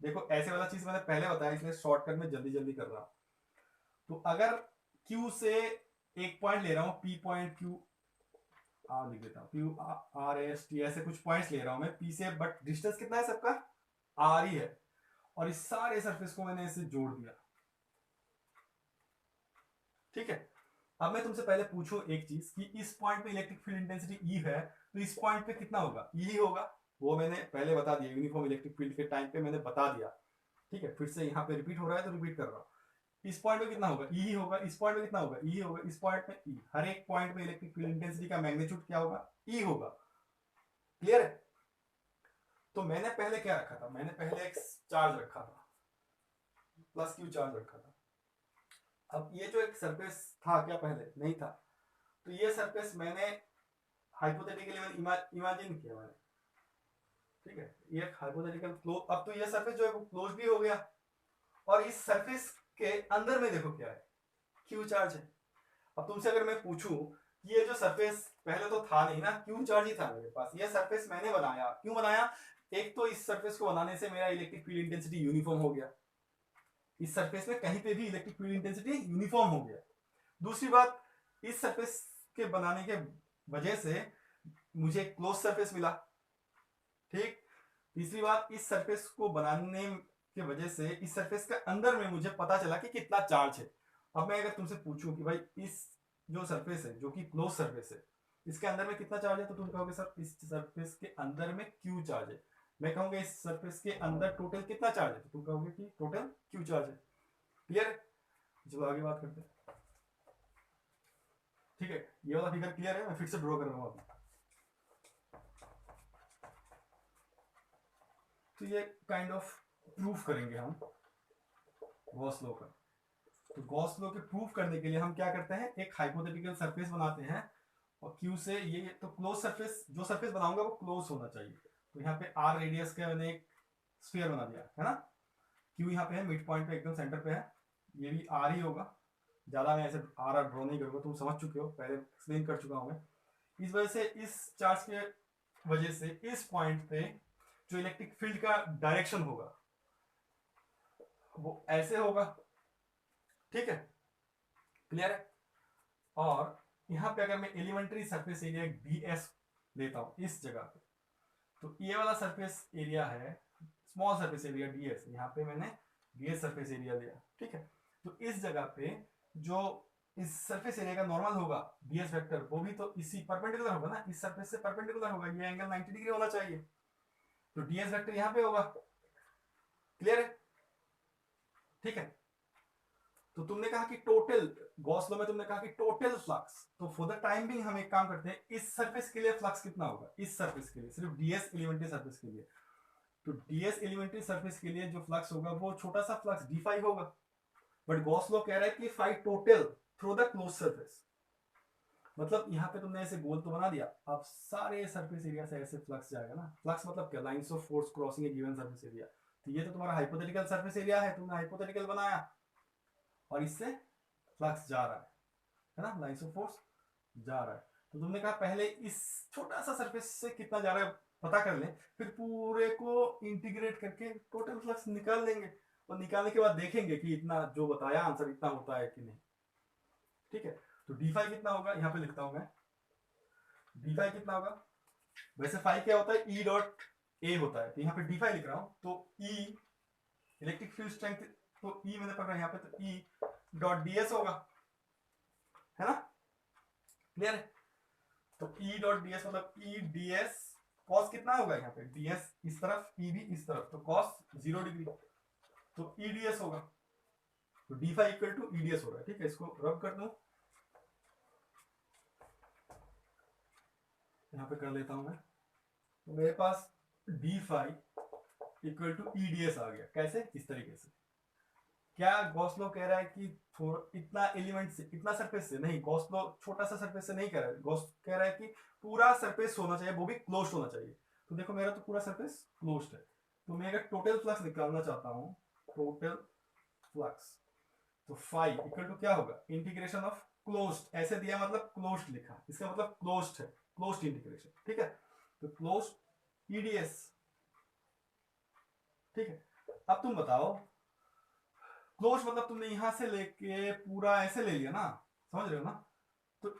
देखो ऐसे वाला चीज मैंने पहले बताया, इसलिए शॉर्टकट में जल्दी जल्दी कर रहा हूं। तो अगर Q से एक पॉइंट ले रहा हूं, P पॉइंट Q आर लिख देता हूँ, Q R S T ऐसे कुछ पॉइंट्स ले रहा हूं मैं P से, बट डिस्टेंस कितना है सबका, R ही है। और इस सारे सरफेस को मैंने ऐसे जोड़ दिया, ठीक है। अब मैं तुमसे पहले पूछूं एक चीज कि इस पॉइंट पे इलेक्ट्रिक फील्ड इंटेंसिटी E है, तो इस पॉइंट पे कितना होगा, E ही होगा। वो मैंने पहले बता दिया, यूनिफॉर्म इलेक्ट्रिक फील्ड के टाइम पे मैंने बता दिया, ठीक है। फिर से यहाँ पे रिपीट हो रहा है तो रिपीट कर रहा हूँ। इस पॉइंट पे कितना होगा, E ही होगा। इस पॉइंट पे कितना होगा, E ही होगा। इस पॉइंट पे E, हर एक पॉइंट पे इलेक्ट्रिक फील्ड इंटेंसिटी का मैग्नीट्यूड क्या होगा, E होगा। क्लियर है? तो मैंने पहले क्या रखा था, मैंने पहले एक चार्ज रखा था, प्लस Q चार्ज रखा था। अब ये जो एक सरफेस था क्या, पहले नहीं था, तो ये सरफेस मैंने हाइपोथेटिकली इमेजिन किया मैंने, ठीक है। ये हाइपोथेटिकल क्लोज, अब तो ये सरफेस जो है वो क्लोज भी हो गया। और इस सरफेस के अंदर में देखो क्या है, क्यू चार्ज है। अब तुमसे अगर मैं पूछूं कि ये जो सरफेस पहले तो था नहीं ना, क्यू चार्ज ही था मेरे पास, ये सरफेस मैंने बनाया, क्यों बनाया, एक तो इस सरफेस को बनाने से मेरा इलेक्ट्रिक फील्ड इंटेंसिटी यूनिफॉर्म हो गया, इस सरफेस में कहीं पे भी इलेक्ट्रिक फील्ड इंटेंसिटी यूनिफॉर्म हो गया। दूसरी बात, इस सरफेस के बनाने के वजह से मुझे क्लोज सरफेस मिला, ठीक। तीसरी बात, इस सरफेस को बनाने की वजह से इस सरफेस के अंदर में मुझे पता चला कि कितना चार्ज है। अब मैं अगर तुमसे पूछूं कि भाई इस जो सरफेस है जो कि क्लोज सरफेस है, इसके अंदर में कितना चार्ज है, तो तुम कहोगे सर इस सरफेस के अंदर में क्यू चार्ज है। मैं कहूंगा इस सरफेस के अंदर टोटल कितना चार्ज है, तो तुम कहोगे कि टोटल क्यू चार्ज है। क्लियर? चलो आगे बात करते हैं, ठीक है। ये वाला फिगर क्लियर है, मैं फिर से ड्रॉ कर रहा हूं अभी। तो ये काइंड ऑफ प्रूफ करेंगे हम गॉस लॉ का। तो गॉस लॉ के प्रूफ करने के लिए हम क्या करते हैं, एक हाइपोथेटिकल सरफेस बनाते हैं, और Q से ये तो क्लोज सरफेस, जो सरफेस बनाऊंगा वो क्लोज होना चाहिए। तो यहाँ पे R रेडियस का मैंने एक स्फीयर बना दिया है ना, Q यहाँ पे है, मिड पॉइंट पे एकदम सेंटर पे है, ये भी R ही होगा, ज़्यादा मैं ऐसे आर ड्रॉ नहीं करूँगा, तुम समझ चुके हो, पहले एक्सप्लेन कर चुका हूँ मैं। इस वजह से इस चार्ज के वजह से इस पॉइंट पे जो इलेक्ट्रिक फील्ड का डायरेक्शन होगा वो ऐसे होगा, ठीक है, क्लियर है। और यहाँ पे अगर मैं एलिमेंट्री सरफेस एरिया ds लेता हूँ इस जगह पे, तो ये वाला सरफेस एरिया है स्मॉल सरफेस एरिया ds, यहाँ पे मैंने ds सरफेस एरिया लिया, ठीक है। तो इस जगह पे जो इस सरफेस एरिया का नॉर्मल होगा ds वेक्टर, वो भी तो इसी परपेंडिकुलर होगा ना, इस सरफेस से परपेंडिकुलर होगा, ये एंगल 90 डिग्री होना चाहिए, तो ds वेक्टर यहाँ पे होगा, क्लियर है, ठीक है। तो तुमने कहा कि टोटल गॉस लॉ में तुमने कहा कि टोटल फ्लक्स, तो फॉर द टाइम बिंग हम एक काम करते हैं, इस सरफेस के लिए फ्लक्स कितना होगा, इस सरफेस के लिए सिर्फ ds एलिमेंट्री सरफेस के लिए, तो ds एलिमेंट्री सरफेस के लिए जो फ्लक्स होगा वो छोटा सा फ्लक्स d फाई होगा, बट गॉस लॉ कह रहा है कि phi total through the close surface, मतलब यहाँ पे तुमने ऐसे गोल तो बना दिया, अब सारे सरफेस एरिया से ऐसे फ्लक्स जाएगा ना, फ्लक्स मतलब क्या, lines of force crossing A given surface area, तो ये तो तुम्हारा हाइपोथेटिकल सरफेस एरिया है, तुमने हाइपोथेटिकल बनाया और इससे फ्लक्स जा रहा है ना, लाइंस ऑफ फोर्स जा रहा है, तो तुमने कहा पहले इस छोटा सा सरफेस से कितना जा रहा है पता कर ले, फिर पूरे को इंटीग्रेट करके टोटल फ्लक्स निकाल लेंगे, और निकालने के बाद देखेंगे कि इतना जो बताया आंसर इतना होता है कि नहीं, ठीक है। तो डी फाई कितना होगा, यहाँ पे लिखता हूं मैं, डी फाई कितना होगा, वैसे फाई क्या होता है, ई डॉट ए होता है, तो यहाँ पे डी फाई लिख रहा हूं, तो ई इलेक्ट्रिक फील्ड स्ट्रेंथ, तो ई मैंने पकड़ा यहाँ पे, तो ई डॉट डीएस होगा, है ना, क्लियर है। तो ई डॉट डीएस मतलब ई डीएस कॉस कितना होगा, यहाँ पे डीएस इस तरफ, ई भी इस तरफ, तो कॉस 0 डिग्री, तो ई डीएस होगा, तो D phi equal to E DS हो रहा है, ठीक है। इसको रब कर दूं, यहाँ पे कर लेता हूं मैं, तो मेरे पास d phi equal to E DS आ गया, कैसे, इस तरीके से। क्या गॉस लॉ कह रहा है कि इतना एलिमेंट से, इतना सरफेस से नहीं, गॉस लॉ छोटा सा सरफेस से नहीं कह रहा है, गॉस कह रहा है कि पूरा सरफेस होना चाहिए, वो भी क्लोज्ड होना चाहिए, तो देखो मेरा तो पूरा सरफेस क्लोज्ड है, तो मैं अगर टोटल फ्लक्स निकालना चाहता हूं, टोटल फ्लक्स, तो फाई इक्वल टू क्या होगा, इंटीग्रेशन ऑफ क्लोज्ड, ऐसे दिया मतलब क्लोज्ड लिखा, इसका मतलब क्लोज्ड है, क्लोज्ड इंटीग्रेशन, ठीक है, तो क्लोज्ड ईडीएस, ठीक है। अब तुम बताओ, क्लोज मतलब तुमने यहां से लेके पूरा ऐसे ले लिया ना, समझ रहे हो ना, तो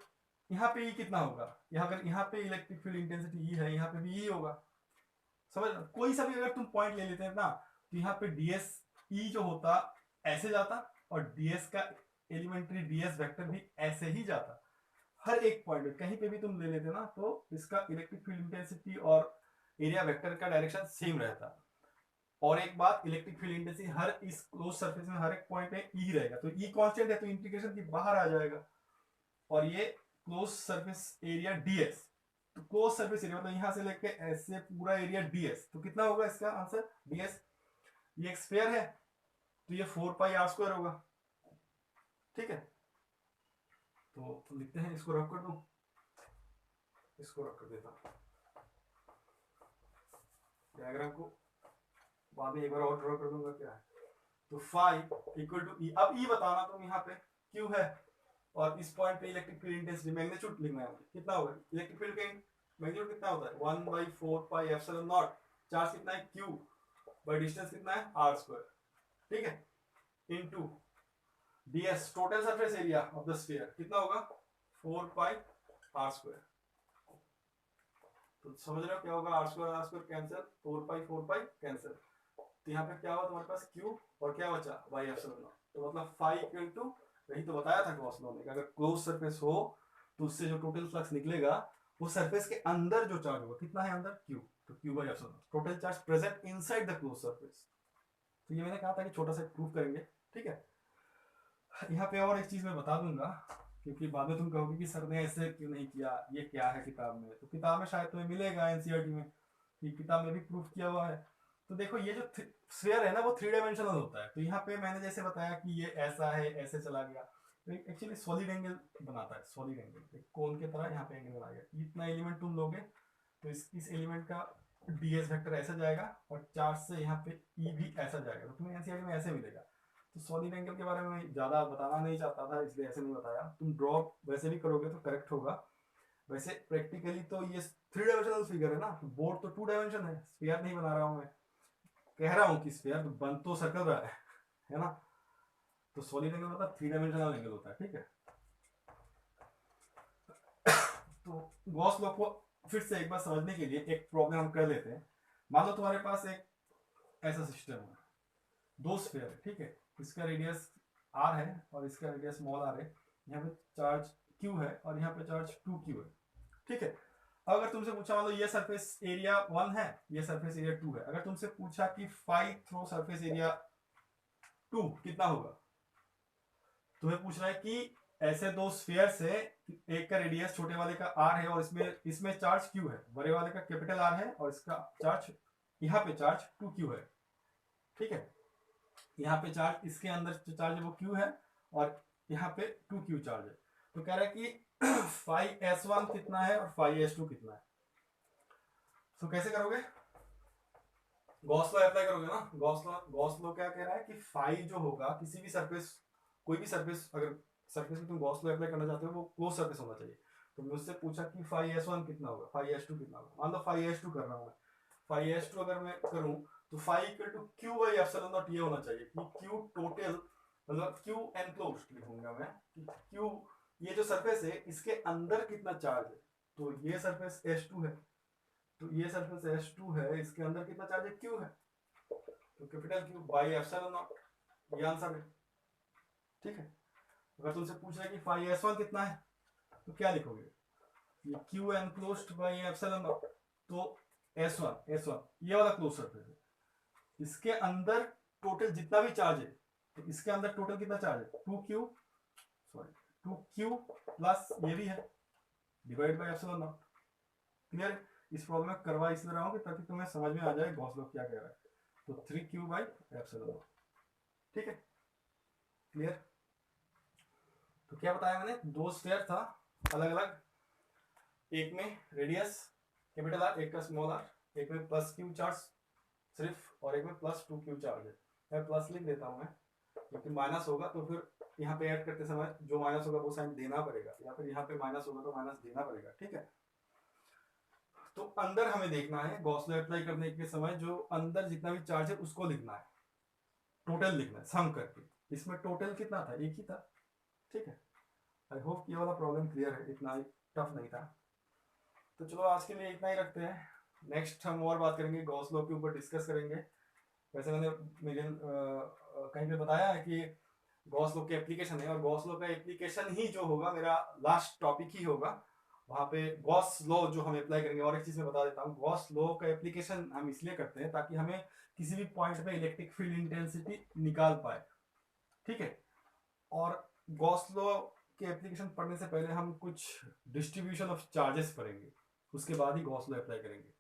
यहाँ पे ई कितना होगा, यहाँ अगर यहाँ पे इलेक्ट्रिक फील्ड इंटेंसिटी ई है, यहाँ पे भी ई होगा, समझ रहे हो? कोई सा भी अगर तुम पॉइंट ले लेते हैं ना, तो यहाँ पे डीएस ई जो होता ऐसे जाता, और डीएस का एलिमेंट्री डीएस वेक्टर भी ऐसे ही जाता, हर एक पॉइंट कहीं पे भी तुम ले लेते ना, तो इसका इलेक्ट्रिक फील्ड इंटेंसिटी और एरिया वेक्टर का डायरेक्शन सेम रहता। और एक बात, इलेक्ट्रिक फील्ड इंटेंसिटी हर इस क्लोज सरफेस में हर एक पॉइंट पे ई रहेगा, तो ई कांस्टेंट है, तो इंटीग्रेशन की बाहर आ जाएगा, और ये क्लोज सरफेस एरिया डीएस, तो क्लोज सरफेस एरिया मतलब यहां से लेके ऐसे पूरा एरिया डीएस, तो कितना होगा इसका आंसर डीएस, ये एक स्फीयर है, तो ये 4 पाई आर स्क्वायर होगा, ठीक है। तो लिखते हैं, इसको रख कर दो, इसको रख कर देता हूं डायग्राम को, बाद में एक बार और ड्रॉ कर दूंगा क्या है, तो फाई इक्वल टू ई, अब ई बताना तुम, यहाँ पे क्यू है, और इस पॉइंट पे इलेक्ट्रिक फील्ड इंटेंसिटी मैग्नीट्यूड लिखना है, कितना होगा इलेक्ट्रिक फील्ड का मैग्नीट्यूड कितना होता है 1/4 पाई एप्सिलॉन नॉट, चार्ज कितना है क्यू, बाय डिस्टेंस कितना है आर स्क्वायर, ठीक है, into DS total surface area of the sphere कितना होगा 4 पाई आर स्क्वायर, तो समझ रहे हो क्या होगा, R square cancel, 4 pi cancel, तो यहाँ पे क्या हुआ तुम्हारे पास क्यू, और क्या बचा वाई एप्सिलॉन नॉट, तो मतलब फाई इक्वल टू, वही तो बताया था गॉस लॉ ने, अगर क्लोज सरफेस हो तो उससे जो टोटल फ्लक्स निकलेगा वो सरफेस के अंदर जो चार्ज होगा कितना है अंदर क्यू, तो Q by epsilon not, total charge present inside the close surface, तो ये मैंने कहा था कि छोटा सा प्रूफ करेंगे, ठीक है। यहाँ पे और एक चीज मैं बता दूंगा, क्योंकि बाद में तुम कहोगे कि सर ने ऐसे क्यों नहीं किया, ये क्या है किताब में, तो किताब में शायद तुम्हें मिलेगा एनसीईआरटी में, कि किताब में भी प्रूफ किया हुआ है। तो देखो ये जो स्फीयर है ना वो 3 डायमेंशनल होता है, तो यहाँ पे मैंने जैसे बताया कि ये ऐसा है, ऐसे चला गया, तो एक्चुअली सॉलिड एंगल बनाता है, सॉलिड एंगल एक कोन के तरह यहाँ पे एंगल बना गया, इतना एलिमेंट तुम लोगे तो इस एलिमेंट का डीएस वेक्टर ऐसा जाएगा, और चार्ज से यहाँ पे ई भी ऐसा जाएगा, तो तुम्हें एनसीईआरटी में ऐसे मिलेगा, तो सॉलिड एंगल के बारे में मैं ज़्यादा बताना नहीं चाहता था, इसलिए ऐसे नहीं बताया। तुम ड्रॉ वैसे भी करोगे तो करेक्ट होगा। वैसे प्रैक्टिकली तो ये 3 डायमेंशनल फिगर है ना, बोर्ड तो 2 डायमेंशन है, स्फीयर नहीं बना रहा हूँ मैं, कह रहा हूँ कि स्फीयर तो बन तो सर्कल रहा है ना। तो सॉलिड एंगल मतलब 3 डायमेंशनल एंगल होता है, ठीक है। तो गॉस लॉ को फिर से एक बार समझने के लिए एक प्रॉब्लम हम कर लेते हैं। मान लो तुम्हारे पास एक ऐसा सिस्टम है, 2 स्फीयर है, ठीक है। इसका रेडियस r है और इसका रेडियस स्मॉल r है। यहाँ पे चार्ज q है और यहाँ पे चार्ज 2q है, ठीक है। अगर तुमसे पूछा, मान लो ये सरफेस एरिया 1 है, ये सरफेस एरिया 2 है। अगर तुमसे पूछा कि फाई थ्रो सरफेस एरिया 2 कितना होगा, तुम्हें पूछ रहा है कि ऐसे 2 स्फीयर से एक का रेडियस छोटे वाले का r है और इसमें चार्ज q है, बड़े वाले का कैपिटल R है और इसका चार्ज, यहाँ पे चार्ज 2q है, ठीक है। यहाँ पे चार्ज, इसके अंदर जो चार्ज है वो q है और यहाँ पे 2q चार्ज है। तो कह रहा है कि फाई s1 कितना है और फाई s2 कितना है। तो कैसे करोगे, गॉस लॉ अप्लाई करोगे ना। गॉस लॉ क्या कह रहा है कि फाई जो होगा किसी भी सरफेस, कोई भी सरफेस, अगर सरफेस में तुम गॉस लॉ अप्लाई करना चाहते हो वो क्लोज सरफेस होना चाहिए। तो मुझसे पूछा कि फाई s1 कितना होगा, फाई s2 कितना होगा। मान लो फाई s2 कर रहा हूँ मैं, फाई s2 अगर मैं करूँ तो phi equal to q by epsilon naught ये होना चाहिए कि q टोटल, मतलब q एनक्लोज्ड लिखूंगा मैं कि q, ये जो सरफेस है इसके अंदर कितना चार्ज है। तो ये सरफेस s2 है, तो ये सरफेस s2 है, इसके अंदर कितना चार्ज है, q है, तो capital Q by epsilon naught, ये आंसर है, ठीक है। अगर तुमसे पूछ रहा है कि फाई s1 कितना है तो क्या लिखोगे, ये q enclosed by epsilon not, तो s1 ये वाला क्लोज सरफेस है, इसके अंदर टोटल जितना भी चार्ज है, तो इसके अंदर टोटल कितना चार्ज है, 2q प्लस ये भी है divide by epsilon not. Clear. इस प्रॉब्लम में करवा इसलिए रहा हूँ कि ताकि तुम्हें समझ में आ जाए गॉस लॉ क्या कह रहा है। तो 3q बाई एप्सिलॉन नॉट, ठीक है, क्लियर। तो क्या बताया मैंने, 2 स्फीयर था अलग अलग, एक में रेडियस कैपिटल R, एक का स्मॉल r, एक में प्लस q चार्ज सिर्फ और एक में प्लस 2q चार्ज है। मैं प्लस लिख देता हूँ मैं, क्योंकि माइनस होगा तो फिर यहाँ पे ऐड करते समय जो माइनस होगा वो साइन देना पड़ेगा, या फिर यहाँ पे माइनस होगा तो माइनस देना पड़ेगा, ठीक है। तो अंदर हमें देखना है, गॉस लॉ अप्लाई करने के समय जो अंदर जितना भी चार्ज है उसको लिखना है, टोटल लिखना है सम करके। इसमें टोटल कितना था, एक ही था, ठीक है। आई होप ये वाला प्रॉब्लम क्लियर है, इतना टफ नहीं था। तो चलो आज के लिए इतना ही रखते हैं, नेक्स्ट हम और बात करेंगे, गॉस लॉ के ऊपर डिस्कस करेंगे। वैसे मैंने कहीं पे बताया है कि गॉस लॉ की एप्लीकेशन है, और गॉस लॉ का एप्लीकेशन ही जो होगा मेरा लास्ट टॉपिक ही होगा, वहाँ पे गॉस लॉ जो हम अप्लाई करेंगे। और एक चीज़ मैं बता देता हूँ, गॉस लॉ का एप्लीकेशन हम इसलिए करते हैं ताकि हमें किसी भी पॉइंट पे इलेक्ट्रिक फील्ड इंटेंसिटी निकाल पाए, ठीक है। और गॉस लॉ के एप्लीकेशन पढ़ने से पहले हम कुछ डिस्ट्रीब्यूशन ऑफ चार्जेस पढ़ेंगे, उसके बाद ही गॉस लॉ अप्लाई करेंगे।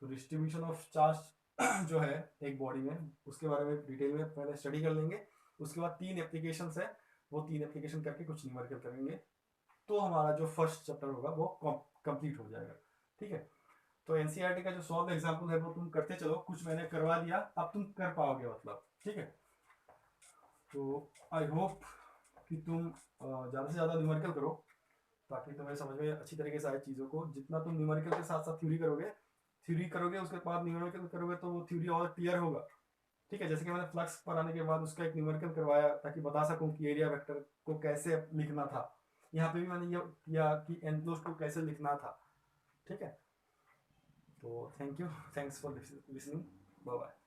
तो डिस्ट्रीब्यूशन ऑफ चार्ज जो है एक बॉडी में, उसके बारे में डिटेल में पहले स्टडी कर लेंगे। उसके बाद 3 एप्लीकेशंस है, वो 3 एप्लीकेशन करके कुछ न्यूमेरिकल करेंगे, तो हमारा जो फर्स्ट चैप्टर होगा वो कंप्लीट हो जाएगा, ठीक है। तो एनसीईआरटी का जो सॉल्व एग्जाम्पल है वो तुम करते चलो, कुछ मैंने करवा दिया, अब तुम कर पाओगे मतलब, ठीक है। तो आई होप कि तुम ज़्यादा से ज़्यादा न्यूमेरिकल करो, ताकि तुम्हें समझ में अच्छी तरीके से आए चीज़ों को। जितना तुम न्यूमेरिकल के साथ साथ थ्योरी करोगे उसके बाद न्यूमेरिकल करोगे तो वो थ्योरी और क्लियर होगा, ठीक है। जैसे कि मैंने फ्लक्स पर आने के बाद उसका एक न्यूमेरिकल करवाया ताकि बता सकूं कि एरिया वेक्टर को कैसे लिखना था। यहाँ पे भी मैंने ये किया कि एनक्लोज को कैसे लिखना था, ठीक है। तो thank you, thanks for listening, bye bye.